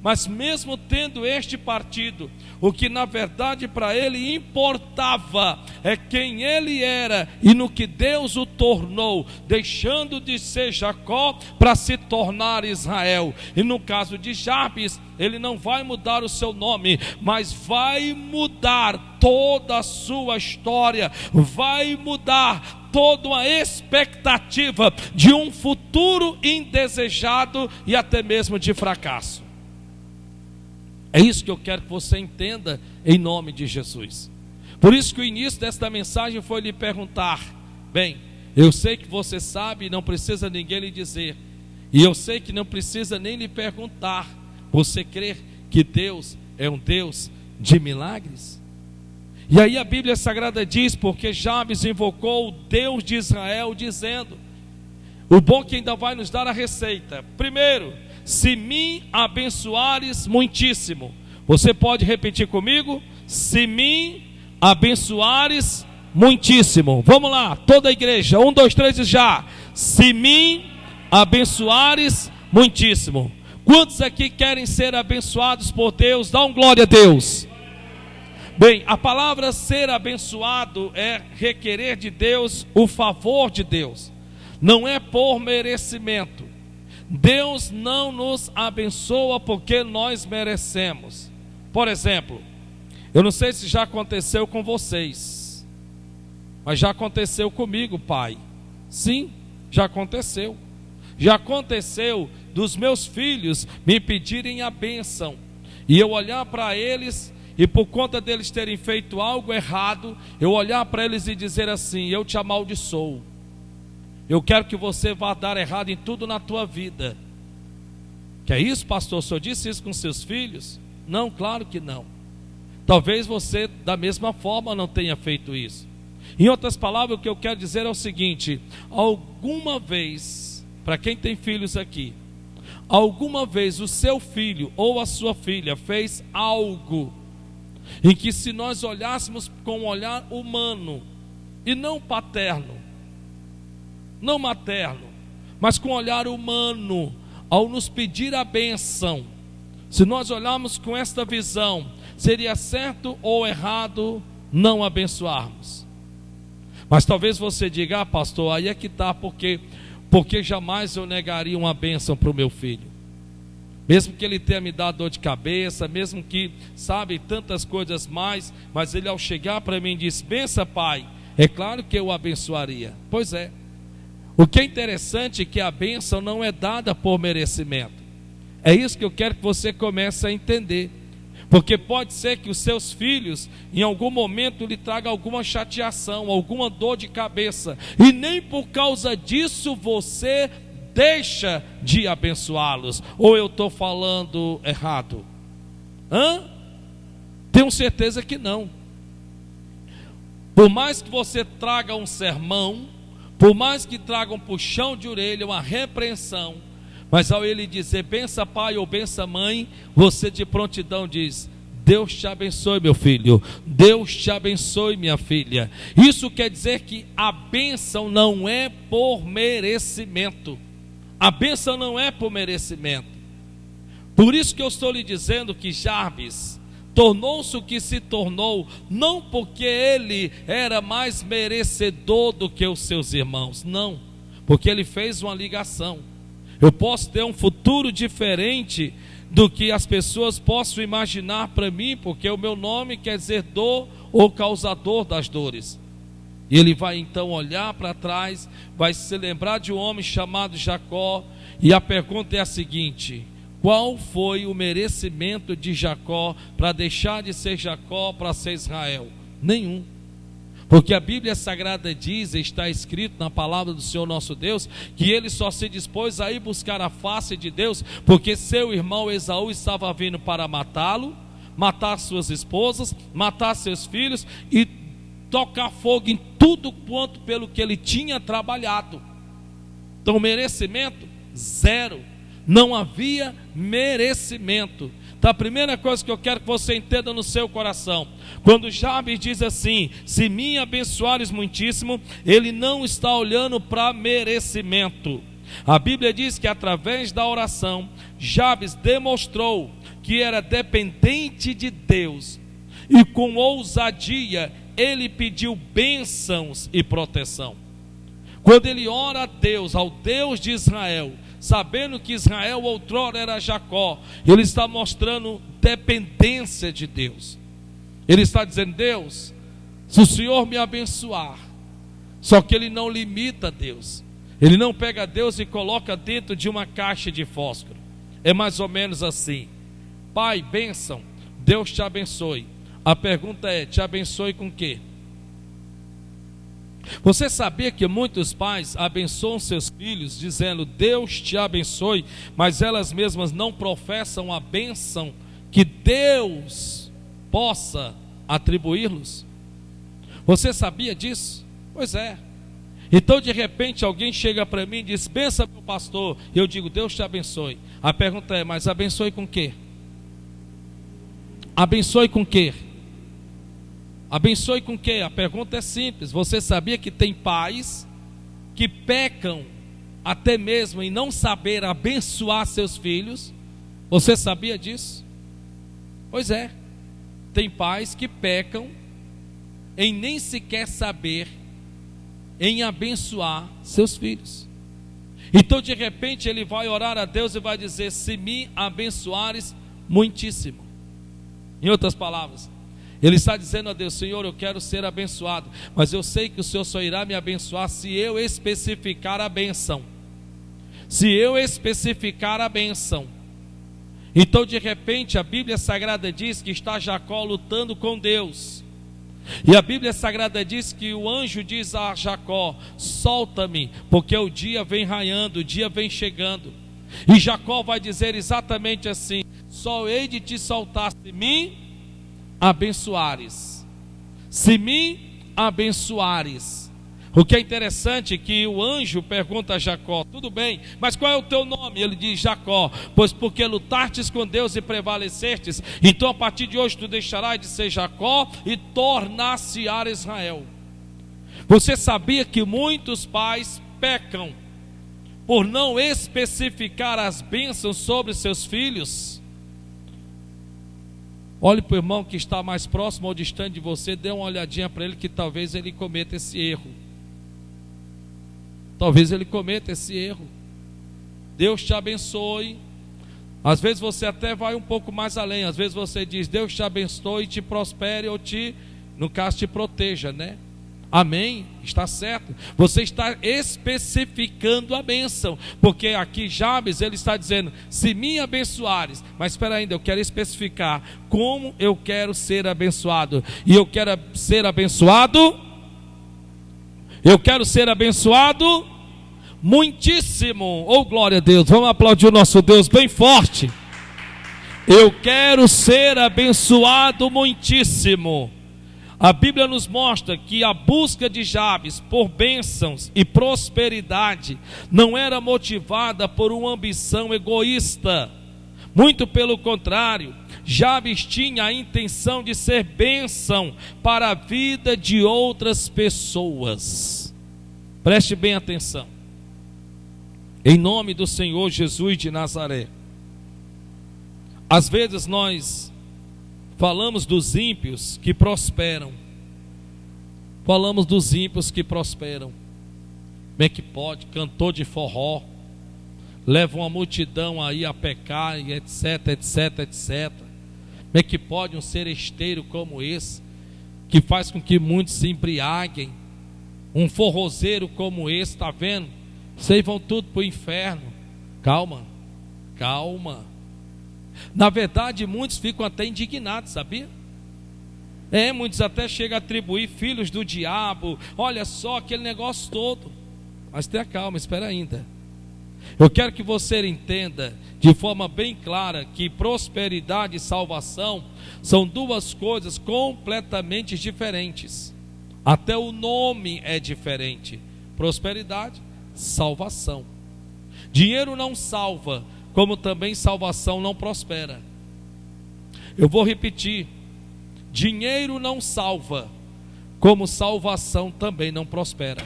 mas mesmo tendo este partido, o que na verdade para ele importava é quem ele era e no que Deus o tornou, deixando de ser Jacó para se tornar Israel. E no caso de Jabes, ele não vai mudar o seu nome, mas vai mudar toda a sua história, vai mudar toda uma expectativa de um futuro indesejado e até mesmo de fracasso. É isso que eu quero que você entenda em nome de Jesus. Por isso que o início desta mensagem foi lhe perguntar: bem, eu sei que você sabe e não precisa ninguém lhe dizer, e eu sei que não precisa nem lhe perguntar, você crê que Deus é um Deus de milagres? E aí a Bíblia Sagrada diz: porque Jabes invocou o Deus de Israel, dizendo, o bom que ainda vai nos dar a receita. Primeiro, se me abençoares muitíssimo. Você pode repetir comigo? Se me abençoares muitíssimo. Vamos lá, toda a igreja, 1, 2, 3 e já. Se me abençoares muitíssimo. Quantos aqui querem ser abençoados por Deus? Dá um glória a Deus. Bem, a palavra ser abençoado é requerer de Deus o favor de Deus, não é por merecimento. Deus não nos abençoa porque nós merecemos. Por exemplo, eu não sei se já aconteceu com vocês, mas já aconteceu comigo, pai. Sim, já aconteceu. Já aconteceu dos meus filhos me pedirem a bênção, e eu olhar para eles, e por conta deles terem feito algo errado, eu olhar para eles e dizer assim: eu te amaldiçoo, eu quero que você vá dar errado em tudo na tua vida. Que é isso, pastor? O senhor disse isso com seus filhos? Não, claro que não. Talvez você da mesma forma não tenha feito isso. Em outras palavras, o que eu quero dizer é o seguinte: alguma vez, para quem tem filhos aqui, alguma vez o seu filho ou a sua filha fez algo em que, se nós olhássemos com um olhar humano e não paterno, não materno, mas com um olhar humano, ao nos pedir a bênção, se nós olharmos com esta visão, seria certo ou errado não abençoarmos? Mas talvez você diga: ah, pastor, aí é que está, porque jamais eu negaria uma bênção para o meu filho, mesmo que ele tenha me dado dor de cabeça, mesmo que, sabe, tantas coisas mais, mas ele ao chegar para mim disse: bença, pai, é claro que eu o abençoaria. Pois é, o que é interessante é que a bênção não é dada por merecimento. É isso que eu quero que você comece a entender, porque pode ser que os seus filhos em algum momento lhe tragam alguma chateação, alguma dor de cabeça, e nem por causa disso você deixa de abençoá-los. Ou eu estou falando errado? Tenho certeza que não. Por mais que você traga um sermão, por mais que traga um puxão de orelha, uma repreensão, mas ao ele dizer, bença pai ou bença mãe, você de prontidão diz, Deus te abençoe meu filho, Deus te abençoe minha filha. Isso quer dizer que a bênção não é por merecimento. A bênção não é por merecimento. Por isso que eu estou lhe dizendo que Jabes tornou-se o que se tornou, não porque ele era mais merecedor do que os seus irmãos, não, porque ele fez uma ligação. Eu posso ter um futuro diferente do que as pessoas possam imaginar para mim, porque o meu nome quer dizer dor ou causador das dores. E ele vai então olhar para trás, vai se lembrar de um homem chamado Jacó, e a pergunta é a seguinte: qual foi o merecimento de Jacó para deixar de ser Jacó para ser Israel? Nenhum. Porque a Bíblia Sagrada diz, está escrito na palavra do Senhor nosso Deus, que ele só se dispôs a ir buscar a face de Deus, porque seu irmão Esaú estava vindo para matá-lo, matar suas esposas, matar seus filhos e tocar fogo em tudo quanto pelo que ele tinha trabalhado. Então merecimento, zero. Não havia merecimento. Então a primeira coisa que eu quero que você entenda no seu coração, quando Jabes diz assim, se me abençoares muitíssimo, ele não está olhando para merecimento. A Bíblia diz que através da oração, Jabes demonstrou que era dependente de Deus, e com ousadia ele pediu bênçãos e proteção. Quando ele ora a Deus, ao Deus de Israel, sabendo que Israel outrora era Jacó, ele está mostrando dependência de Deus. Ele está dizendo, Deus, se o Senhor me abençoar, só que ele não limita Deus, ele não pega Deus e coloca dentro de uma caixa de fósforo. É mais ou menos assim: Pai, bênção, Deus te abençoe. A pergunta é, te abençoe com o quê? Você sabia que muitos pais abençoam seus filhos dizendo Deus te abençoe, mas elas mesmas não professam a bênção que Deus possa atribuí-los? Você sabia disso? Pois é. Então de repente alguém chega para mim e diz, bença meu pastor, e eu digo, Deus te abençoe. A pergunta é, mas abençoe com o quê? Abençoe com o quê? Abençoe com o quê? A pergunta é simples. Você sabia que tem pais que pecam até mesmo em não saber abençoar seus filhos? Você sabia disso? Pois é. Tem pais que pecam em nem sequer saber em abençoar seus filhos. Então de repente ele vai orar a Deus e vai dizer, se me abençoares muitíssimo. Em outras palavras, ele está dizendo a Deus, Senhor, eu quero ser abençoado, mas eu sei que o Senhor só irá me abençoar se eu especificar a bênção. Se eu especificar a bênção. Então de repente a Bíblia Sagrada diz que está Jacó lutando com Deus. E a Bíblia Sagrada diz que o anjo diz a Jacó, solta-me, porque o dia vem raiando, o dia vem chegando. E Jacó vai dizer exatamente assim, só hei de te soltar se me abençoares. Se me abençoares. O que é interessante é que o anjo pergunta a Jacó, tudo bem, mas qual é o teu nome? Ele diz Jacó, pois porque lutastes com Deus e prevalecestes, então a partir de hoje tu deixarás de ser Jacó e tornar-se-á Israel. Você sabia que muitos pais pecam por não especificar as bênçãos sobre seus filhos? Olhe para o irmão que está mais próximo ou distante de você, dê uma olhadinha para ele, que talvez ele cometa esse erro. Talvez ele cometa esse erro. Deus te abençoe. Às vezes você até vai um pouco mais além. Às vezes você diz, Deus te abençoe, te prospere ou no caso, te proteja, né? Amém, está certo. Você está especificando a bênção, porque aqui Jabes, ele está dizendo, se me abençoares, mas espera ainda, eu quero especificar como eu quero ser abençoado. E eu quero ser abençoado muitíssimo. Oh, glória a Deus, vamos aplaudir o nosso Deus bem forte. Eu quero ser abençoado muitíssimo. A Bíblia nos mostra que a busca de Jabes por bênçãos e prosperidade não era motivada por uma ambição egoísta. Muito pelo contrário, Jabes tinha a intenção de ser bênção para a vida de outras pessoas. Preste bem atenção. Em nome do Senhor Jesus de Nazaré. Às vezes nós falamos dos ímpios que prosperam. Falamos dos ímpios que prosperam. Como é que pode? Cantor de forró, leva uma multidão aí a pecar, e etc, etc, etc. Como é que pode um seresteiro como esse, que faz com que muitos se embriaguem? Um forrozeiro como esse, está vendo? Vocês vão tudo para o inferno. Calma, calma. Na verdade, muitos ficam até indignados, sabia? Muitos até chegam a atribuir filhos do diabo. Olha só aquele negócio todo. Mas tenha calma, espera ainda. Eu quero que você entenda de forma bem clara que prosperidade e salvação são duas coisas completamente diferentes. Até o nome é diferente. Prosperidade, salvação. Dinheiro não salva, como também salvação não prospera. Eu vou repetir: dinheiro não salva, como salvação também não prospera.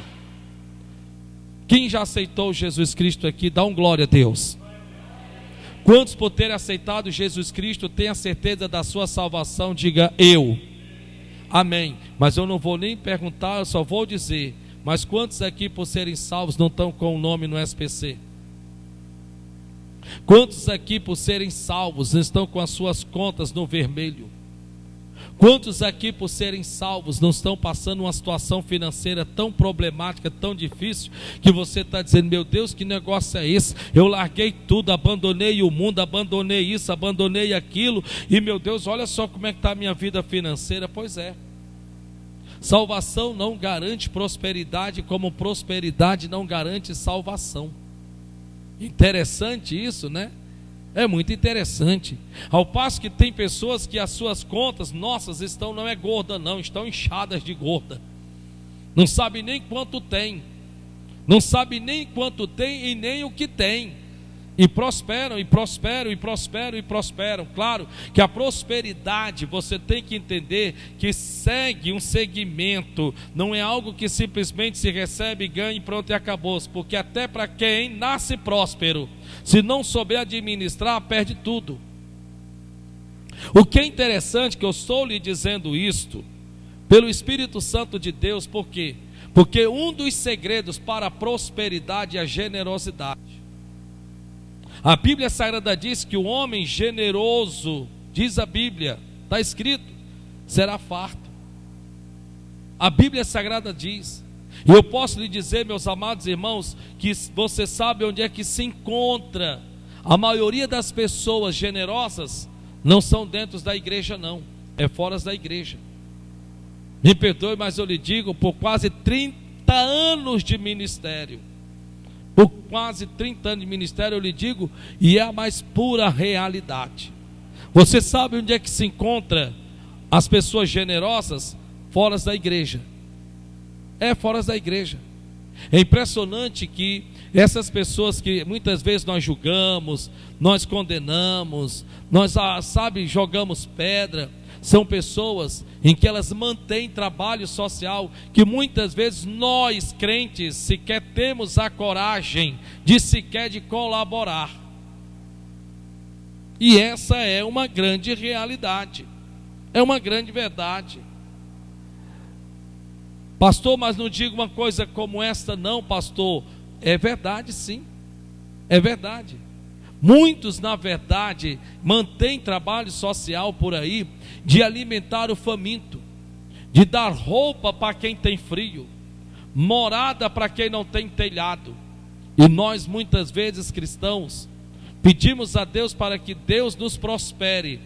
Quem já aceitou Jesus Cristo aqui, dá um glória a Deus. Quantos por terem aceitado Jesus Cristo têm a certeza da sua salvação? Diga eu. Amém. Mas eu não vou nem perguntar, eu só vou dizer: mas quantos aqui por serem salvos não estão com o nome no SPC? Quantos aqui por serem salvos não estão com as suas contas no vermelho? Quantos aqui por serem salvos não estão passando uma situação financeira tão problemática, tão difícil, que você está dizendo: meu Deus, que negócio é esse? Eu larguei tudo, abandonei o mundo, abandonei isso, abandonei aquilo, e meu Deus, olha só como é que está a minha vida financeira. Pois é, salvação não garante prosperidade, como prosperidade não garante salvação. Interessante isso, né? É muito interessante. Ao passo que tem pessoas que as suas contas, nossas, estão, não é gorda não, estão inchadas de gorda. Não sabe nem quanto tem. Não sabe nem quanto tem e nem o que tem. E prosperam, e prosperam, e prosperam, e prosperam. Claro que a prosperidade, você tem que entender que segue um segmento. Não é algo que simplesmente se recebe, ganha e pronto e acabou. Porque até para quem nasce próspero, se não souber administrar, perde tudo. O que é interessante, que eu estou lhe dizendo isto pelo Espírito Santo de Deus. Por quê? Porque um dos segredos para a prosperidade é a generosidade. A Bíblia Sagrada diz que o homem generoso, diz a Bíblia, está escrito, será farto. A Bíblia Sagrada diz. E eu posso lhe dizer, meus amados irmãos, que você sabe onde é que se encontra. A maioria das pessoas generosas não são dentro da igreja não, é fora da igreja. Me perdoe, mas eu lhe digo, por quase 30 anos de ministério, por quase 30 anos de ministério, eu lhe digo, e é a mais pura realidade. Você sabe onde é que se encontra as pessoas generosas? Fora da igreja. É fora da igreja. É impressionante que essas pessoas que muitas vezes nós julgamos, nós condenamos, nós, jogamos pedra, são pessoas em que elas mantêm trabalho social, que muitas vezes nós crentes sequer temos a coragem de colaborar. E essa é uma grande realidade, é uma grande verdade. Pastor, mas não diga uma coisa como esta não, pastor. É verdade, sim, é verdade. Muitos, na verdade, mantêm trabalho social por aí, de alimentar o faminto, de dar roupa para quem tem frio, morada para quem não tem telhado. E nós, muitas vezes, cristãos, pedimos a Deus para que Deus nos prospere,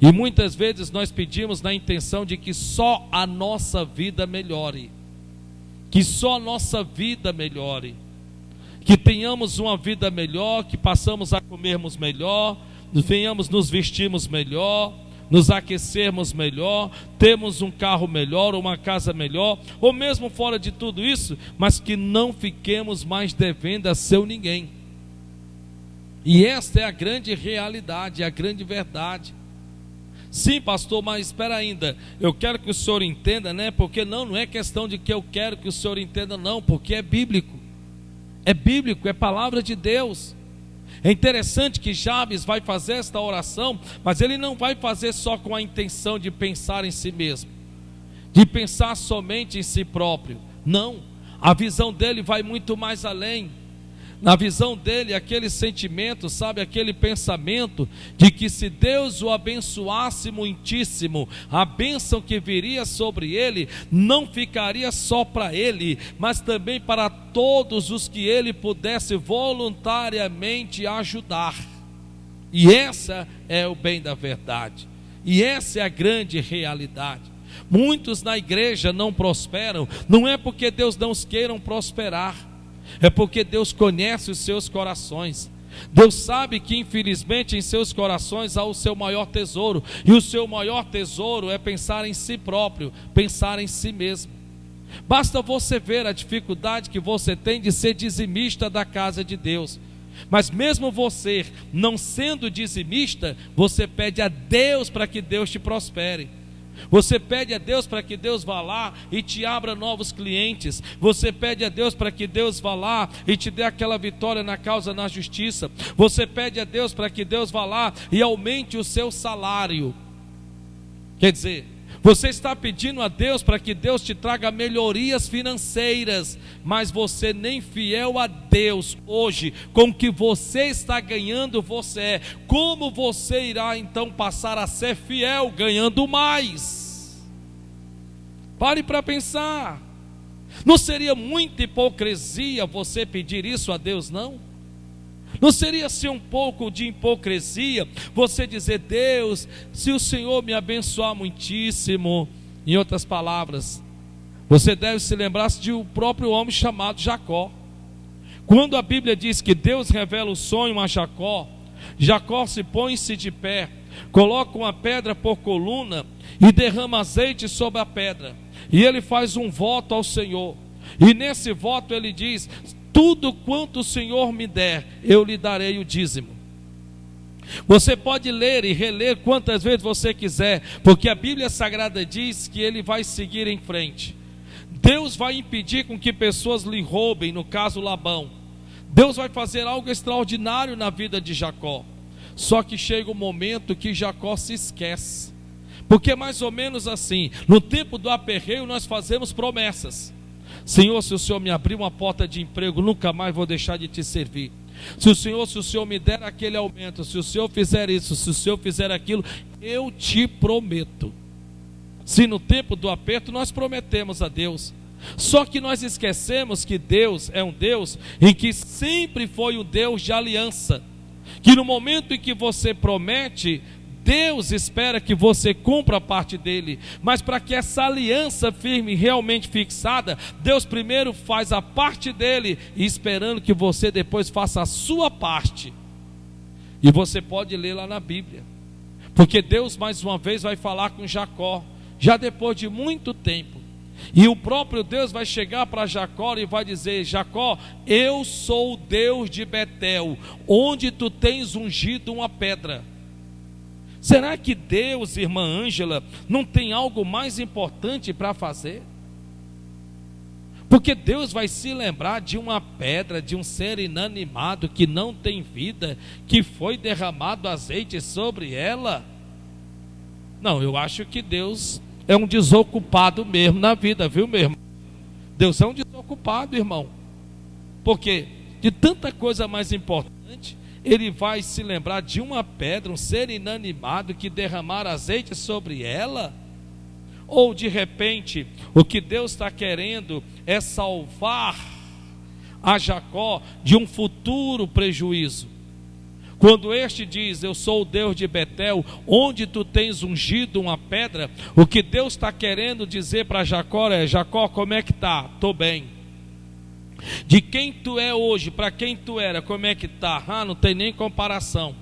e muitas vezes nós pedimos na intenção de que só a nossa vida melhore, que só a nossa vida melhore. que tenhamos uma vida melhor, que passamos a comermos melhor, venhamos nos vestirmos melhor, nos aquecermos melhor, temos um carro melhor, uma casa melhor, ou mesmo fora de tudo isso, mas que não fiquemos mais devendo a seu ninguém. E esta é a grande realidade, a grande verdade. Sim, pastor, mas espera ainda, eu quero que o senhor entenda, né? Porque não é questão de que eu quero que o senhor entenda, não, porque é bíblico, é palavra de Deus. É interessante que Jabes vai fazer esta oração, mas ele não vai fazer só com a intenção de pensar em si mesmo, de pensar somente em si próprio. Não, a visão dele vai muito mais além. Na visão dele, aquele sentimento, sabe, aquele pensamento de que se Deus o abençoasse muitíssimo, a bênção que viria sobre ele não ficaria só para ele, mas também para todos os que ele pudesse voluntariamente ajudar. E essa é o bem da verdade, e essa é a grande realidade. Muitos na igreja não prosperam, não é porque Deus não os queiram prosperar, é porque Deus conhece os seus corações. Deus sabe que infelizmente em seus corações há o seu maior tesouro, e o seu maior tesouro é pensar em si próprio, pensar em si mesmo. Basta você ver a dificuldade que você tem de ser dizimista da casa de Deus. Mas mesmo você não sendo dizimista, você pede a Deus para que Deus te prospere. Você pede a Deus para que Deus vá lá e te abra novos clientes. Você pede a Deus para que Deus vá lá e te dê aquela vitória na causa, na justiça. Você pede a Deus para que Deus vá lá e aumente o seu salário. Quer dizer, você está pedindo a Deus para que Deus te traga melhorias financeiras, mas você nem fiel a Deus hoje, com o que você está ganhando você é. Como você irá então passar a ser fiel ganhando mais? Pare para pensar. Não seria muita hipocrisia você pedir isso a Deus, não? Não seria assim um pouco de hipocrisia você dizer: Deus, se o Senhor me abençoar muitíssimo? Em outras palavras, você deve se lembrar de um próprio homem chamado Jacó. Quando a Bíblia diz que Deus revela o sonho a Jacó, Jacó se põe-se de pé, coloca uma pedra por coluna e derrama azeite sobre a pedra, e ele faz um voto ao Senhor, e nesse voto ele diz: tudo quanto o Senhor me der, eu lhe darei o dízimo. Você pode ler e reler quantas vezes você quiser, porque a Bíblia Sagrada diz que ele vai seguir em frente. Deus vai impedir com que pessoas lhe roubem, no caso Labão. Deus vai fazer algo extraordinário na vida de Jacó. Só que chega um momento que Jacó se esquece, porque é mais ou menos assim: no tempo do aperreio nós fazemos promessas. Senhor, se o Senhor me abrir uma porta de emprego, nunca mais vou deixar de te servir. Se o Senhor me der aquele aumento, se o Senhor fizer isso, se o Senhor fizer aquilo, eu te prometo. Se no tempo do aperto nós prometemos a Deus, só que nós esquecemos que Deus é um Deus em que sempre foi um Deus de aliança, que no momento em que você promete, Deus espera que você cumpra a parte dele, mas para que essa aliança firme, realmente fixada, Deus primeiro faz a parte dele, e esperando que você depois faça a sua parte. E você pode ler lá na Bíblia, porque Deus mais uma vez vai falar com Jacó, já depois de muito tempo, e o próprio Deus vai chegar para Jacó e vai dizer: Jacó, eu sou o Deus de Betel, onde tu tens ungido uma pedra. Será que Deus, irmã Ângela, não tem algo mais importante para fazer? Porque Deus vai se lembrar de uma pedra, de um ser inanimado que não tem vida, que foi derramado azeite sobre ela? Não, eu acho que Deus é um desocupado mesmo na vida, viu, meu irmão? Deus é um desocupado, irmão. Porque de tanta coisa mais importante, ele vai se lembrar de uma pedra, um ser inanimado que derramar azeite sobre ela? Ou de repente, o que Deus está querendo é salvar a Jacó de um futuro prejuízo? Quando este diz: eu sou o Deus de Betel, onde tu tens ungido uma pedra, o que Deus está querendo dizer para Jacó é: Jacó, como é que está? Estou bem. De quem tu é hoje para quem tu era, como é que está? Não tem nem comparação.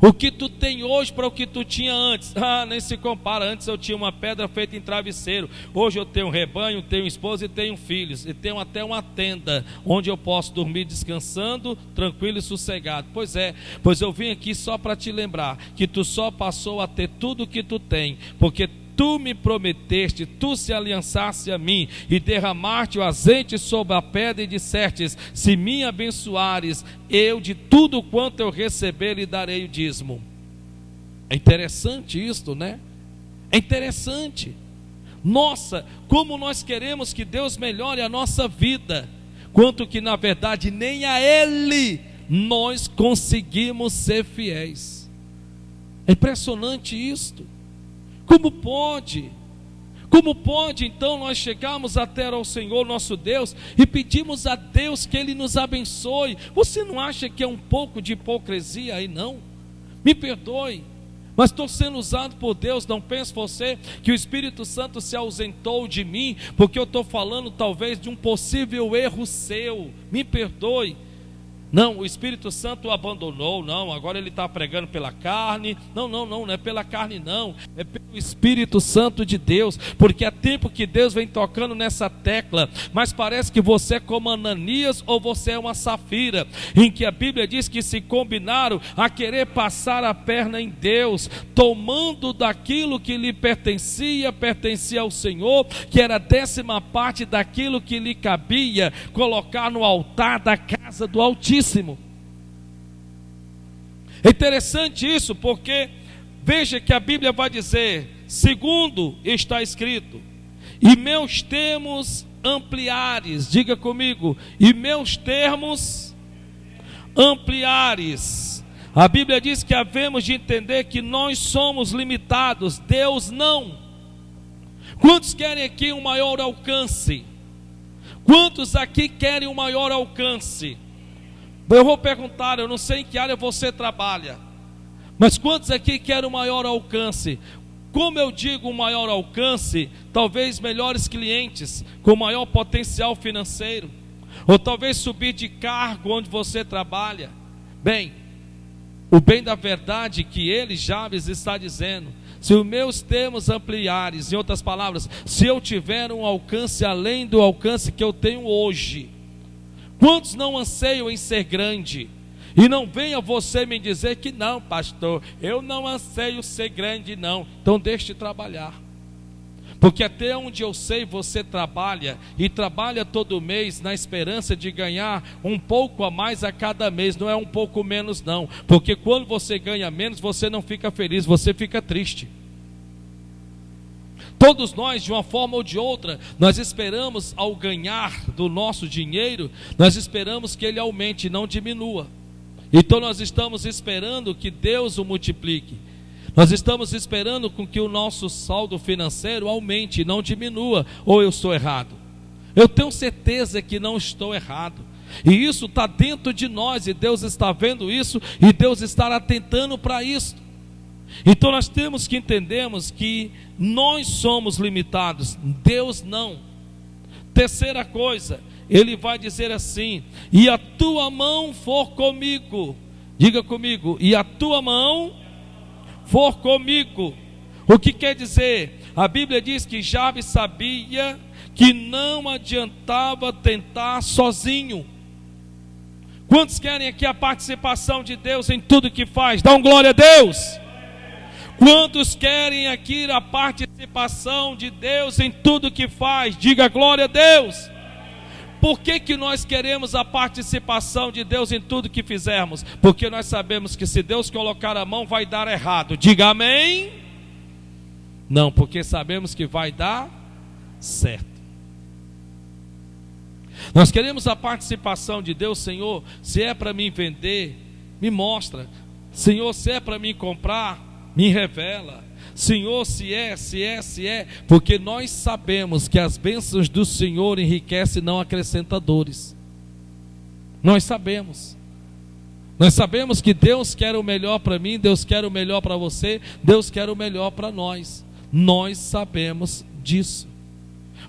O que tu tem hoje para o que tu tinha antes, nem se compara. Antes eu tinha uma pedra feita em travesseiro, hoje eu tenho um rebanho, tenho esposa e tenho filhos, e tenho até uma tenda onde eu posso dormir descansando, tranquilo e sossegado. Pois eu vim aqui só para te lembrar que tu só passou a ter tudo o que tu tem, porque tu me prometeste, tu se aliançaste a mim e derramaste o azeite sobre a pedra e dissestes: se me abençoares, eu de tudo quanto eu receber lhe darei o dízimo. É interessante isto, né? É interessante. Nossa, como nós queremos que Deus melhore a nossa vida, quanto que na verdade nem a Ele nós conseguimos ser fiéis. É impressionante isto. Como pode então nós chegarmos até ao Senhor nosso Deus e pedimos a Deus que Ele nos abençoe? Você não acha que é um pouco de hipocrisia aí, não? Me perdoe, mas estou sendo usado por Deus. Não pense você que o Espírito Santo se ausentou de mim porque eu estou falando talvez de um possível erro seu. Me perdoe. Não, o Espírito Santo o abandonou, não, agora ele está pregando pela carne. Não é pela carne não, é pelo Espírito Santo de Deus, porque há tempo que Deus vem tocando nessa tecla, mas parece que você é como Ananias ou você é uma Safira, em que a Bíblia diz que se combinaram a querer passar a perna em Deus, tomando daquilo que lhe pertencia ao Senhor, que era a 10ª parte daquilo que lhe cabia, colocar no altar da casa do Altíssimo. É interessante isso, porque veja que a Bíblia vai dizer, segundo está escrito: e meus termos ampliares, diga comigo, e meus termos ampliares. A Bíblia diz que havemos de entender que nós somos limitados, Deus não. Quantos querem aqui um maior alcance? Quantos aqui querem um maior alcance? Eu vou perguntar, eu não sei em que área você trabalha, mas quantos aqui querem um maior alcance? Como eu digo um maior alcance, talvez melhores clientes, com maior potencial financeiro, ou talvez subir de cargo onde você trabalha. Bem, o bem da verdade que ele, Jabes, está dizendo: se os meus termos ampliares, em outras palavras, se eu tiver um alcance além do alcance que eu tenho hoje, quantos não anseiam em ser grande? E não venha você me dizer que não, pastor, eu não anseio ser grande não. Então deixe de trabalhar, porque até onde eu sei você trabalha, e trabalha todo mês na esperança de ganhar um pouco a mais a cada mês. Não é um pouco menos não, porque quando você ganha menos, você não fica feliz, você fica triste. Todos nós, de uma forma ou de outra, nós esperamos, ao ganhar do nosso dinheiro, nós esperamos que ele aumente, não diminua. Então nós estamos esperando que Deus o multiplique. Nós estamos esperando com que o nosso saldo financeiro aumente, não diminua. Ou eu estou errado? Eu tenho certeza que não estou errado. E isso está dentro de nós, e Deus está vendo isso, e Deus está atentando para isso. Então nós temos que entendermos que nós somos limitados, Deus não. Terceira coisa, ele vai dizer assim: e a tua mão for comigo. Diga comigo: e a tua mão for comigo. O que quer dizer? A Bíblia diz que Jabes sabia que não adiantava tentar sozinho. Quantos querem aqui a participação de Deus em tudo que faz? Dá um glória a Deus. Quantos querem aqui a participação de Deus em tudo que faz? Diga glória a Deus. Por que nós queremos a participação de Deus em tudo que fizermos? Porque nós sabemos que se Deus colocar a mão vai dar errado. Diga amém. Não, porque sabemos que vai dar certo. Nós queremos a participação de Deus. Senhor, se é para mim vender, me mostra. Senhor, se é para mim comprar, me revela. Senhor, se é, porque nós sabemos que as bênçãos do Senhor enriquecem e não acrescentam dores. Nós sabemos que Deus quer o melhor para mim, Deus quer o melhor para você, Deus quer o melhor para nós. Nós sabemos disso.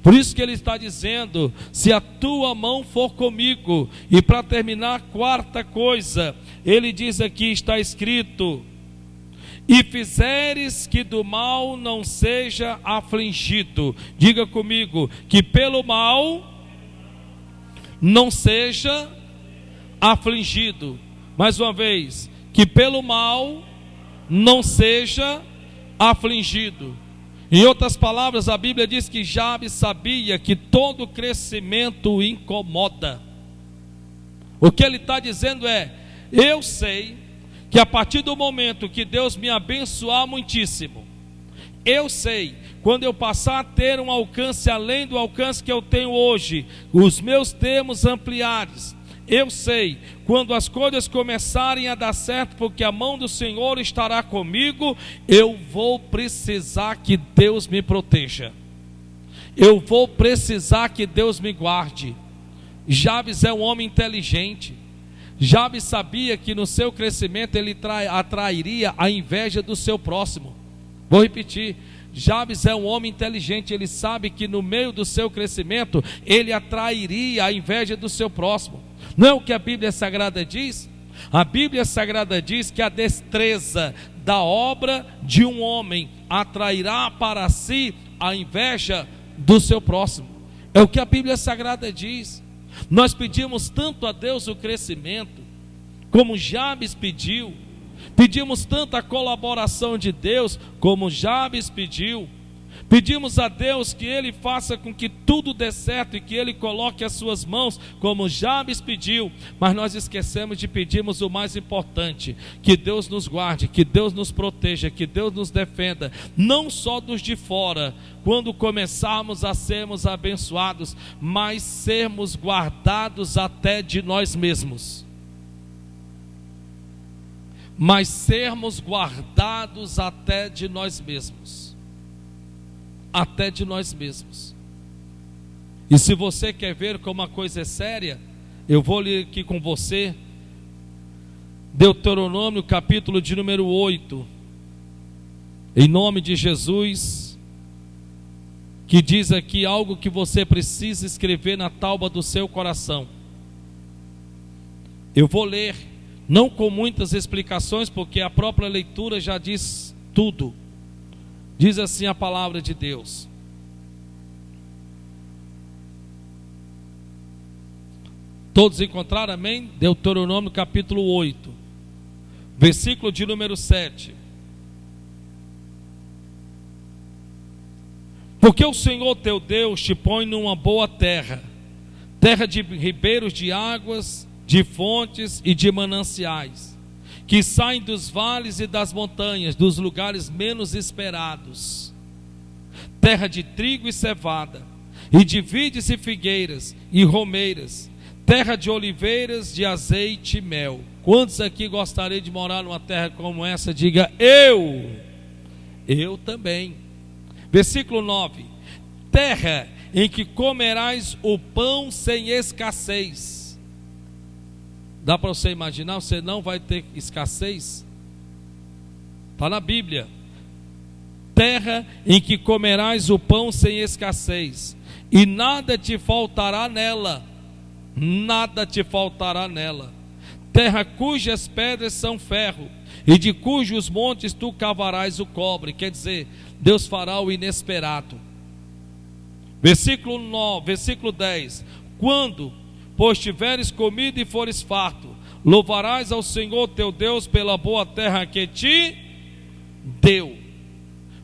Por isso que ele está dizendo: se a tua mão for comigo. E para terminar, quarta coisa, ele diz aqui, está escrito: e fizeres que do mal não seja afligido. Diga comigo, que pelo mal não seja afligido. Mais uma vez, que pelo mal não seja afligido. Em outras palavras, a Bíblia diz que Jabes sabia que todo crescimento incomoda. O que ele está dizendo é: eu sei que a partir do momento que Deus me abençoar muitíssimo, eu sei, quando eu passar a ter um alcance além do alcance que eu tenho hoje, os meus termos ampliares, eu sei, quando as coisas começarem a dar certo, porque a mão do Senhor estará comigo, eu vou precisar que Deus me proteja, eu vou precisar que Deus me guarde. Jabes é um homem inteligente. Jabes sabia que no seu crescimento ele atrairia a inveja do seu próximo. Vou repetir: Jabes é um homem inteligente. Ele sabe que no meio do seu crescimento ele atrairia a inveja do seu próximo. Não é o que a Bíblia Sagrada diz? A Bíblia Sagrada diz que a destreza da obra de um homem atrairá para si a inveja do seu próximo. É o que a Bíblia Sagrada diz. Nós pedimos tanto a Deus o crescimento, como Jabes pediu. Pedimos tanto a colaboração de Deus, como Jabes pediu. Pedimos a Deus que Ele faça com que tudo dê certo e que Ele coloque as suas mãos, como Jabes pediu. Mas nós esquecemos de pedirmos o mais importante: que Deus nos guarde, que Deus nos proteja, que Deus nos defenda, não só dos de fora, quando começarmos a sermos abençoados, mas sermos guardados até de nós mesmos. Mas sermos guardados até de nós mesmos. Até de nós mesmos. E se você quer ver como a coisa é séria, eu vou ler aqui com você Deuteronômio, capítulo de número 8, em nome de Jesus, que diz aqui algo que você precisa escrever na tábua do seu coração. Eu vou ler, não com muitas explicações, porque a própria leitura já diz tudo. Diz assim a palavra de Deus: todos encontraram, amém? Deuteronômio capítulo 8, versículo de número 7. Porque o Senhor teu Deus te põe numa boa terra, terra de ribeiros de águas, de fontes e de mananciais, que saem dos vales e das montanhas, dos lugares menos esperados, terra de trigo e cevada, e de vides e figueiras e romeiras, terra de oliveiras, de azeite e mel. Quantos aqui gostariam de morar numa terra como essa? Diga: eu também. Versículo 9: terra em que comerás o pão sem escassez. Dá para você imaginar? Você não vai ter escassez? Está na Bíblia. Terra em que comerás o pão sem escassez, e nada te faltará nela. Nada te faltará nela. Terra cujas pedras são ferro, e de cujos montes tu cavarás o cobre. Quer dizer, Deus fará o inesperado. Versículo 10: quando, pois tiveres comido e fores farto, louvarás ao Senhor teu Deus pela boa terra que te deu.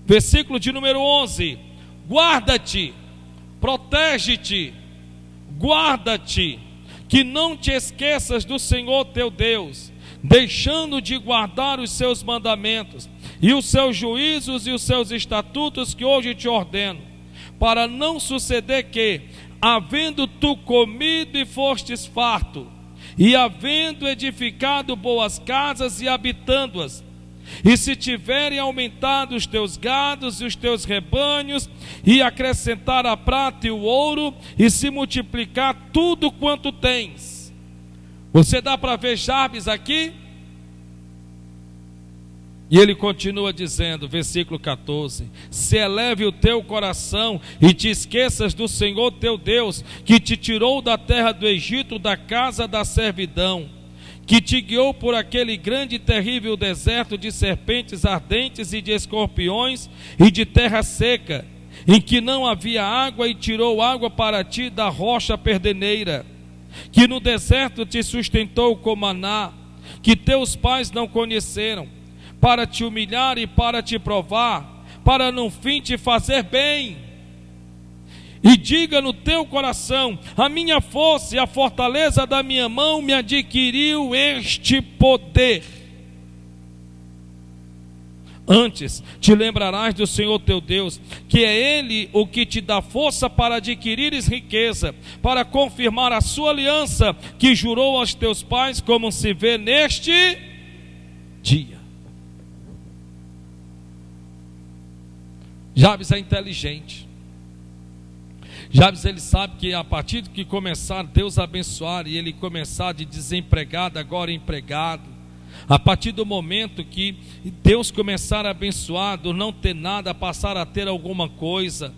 Versículo de número 11: guarda-te, protege-te, guarda-te, que não te esqueças do Senhor teu Deus, deixando de guardar os seus mandamentos, e os seus juízos e os seus estatutos que hoje te ordeno, para não suceder que, havendo tu comido e fostes farto, e havendo edificado boas casas e habitando-as, e se tiverem aumentado os teus gados e os teus rebanhos, e acrescentar a prata e o ouro, e se multiplicar tudo quanto tens. Você dá para ver Jabes aqui? E ele continua dizendo, versículo 14: se eleve o teu coração e te esqueças do Senhor teu Deus, que te tirou da terra do Egito, da casa da servidão, que te guiou por aquele grande e terrível deserto de serpentes ardentes e de escorpiões e de terra seca, em que não havia água, e tirou água para ti da rocha perdeneira, que no deserto te sustentou com maná, que teus pais não conheceram, para te humilhar e para te provar, para no fim te fazer bem. E diga no teu coração: a minha força e a fortaleza da minha mão me adquiriu este poder. Antes te lembrarás do Senhor teu Deus, que é Ele o que te dá força para adquirires riqueza, para confirmar a sua aliança que jurou aos teus pais, como se vê neste dia. Jabes é inteligente. Jabes, ele sabe que a partir do que começar Deus a abençoar, e ele começar de desempregado agora empregado, a partir do momento que Deus começar a abençoar, do não ter nada, passar a ter alguma coisa,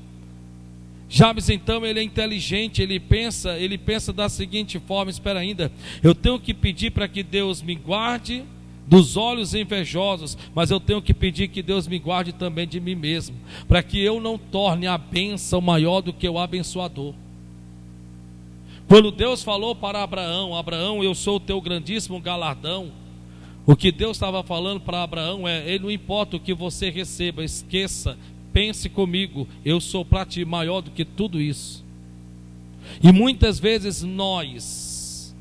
Jabes então ele é inteligente, ele pensa da seguinte forma: espera ainda, eu tenho que pedir para que Deus me guarde dos olhos invejosos, mas eu tenho que pedir que Deus me guarde também de mim mesmo, para que eu não torne a bênção maior do que o abençoador. Quando Deus falou para Abraão: Abraão, eu sou o teu grandíssimo galardão, o que Deus estava falando para Abraão é: não importa o que você receba, esqueça, pense comigo, eu sou para ti maior do que tudo isso. E muitas vezes nós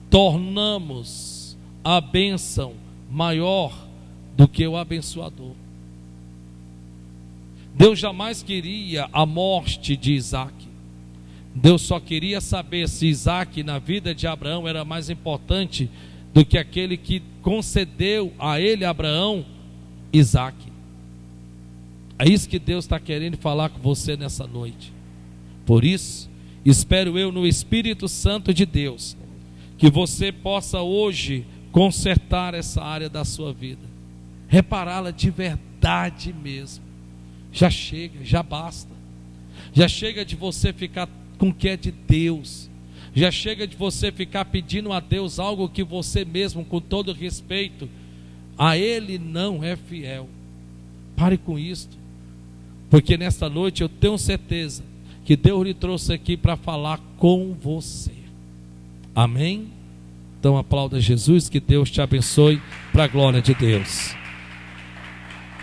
tornamos a bênção maior do que o abençoador. Deus jamais queria a morte de Isaac. Deus só queria saber se Isaac na vida de Abraão era mais importante do que aquele que concedeu a ele, Abraão, Isaac. É isso que Deus está querendo falar com você nessa noite. Por isso, espero eu no Espírito Santo de Deus, que você possa hoje consertar essa área da sua vida, repará-la de verdade mesmo. Já chega, já basta. Já chega de você ficar com o que é de Deus. Já chega de você ficar pedindo a Deus algo que você mesmo, com todo respeito, a Ele não é fiel. Pare com isto, porque nesta noite eu tenho certeza que Deus lhe trouxe aqui para falar com você. Amém? Então aplauda Jesus, que Deus te abençoe para a glória de Deus.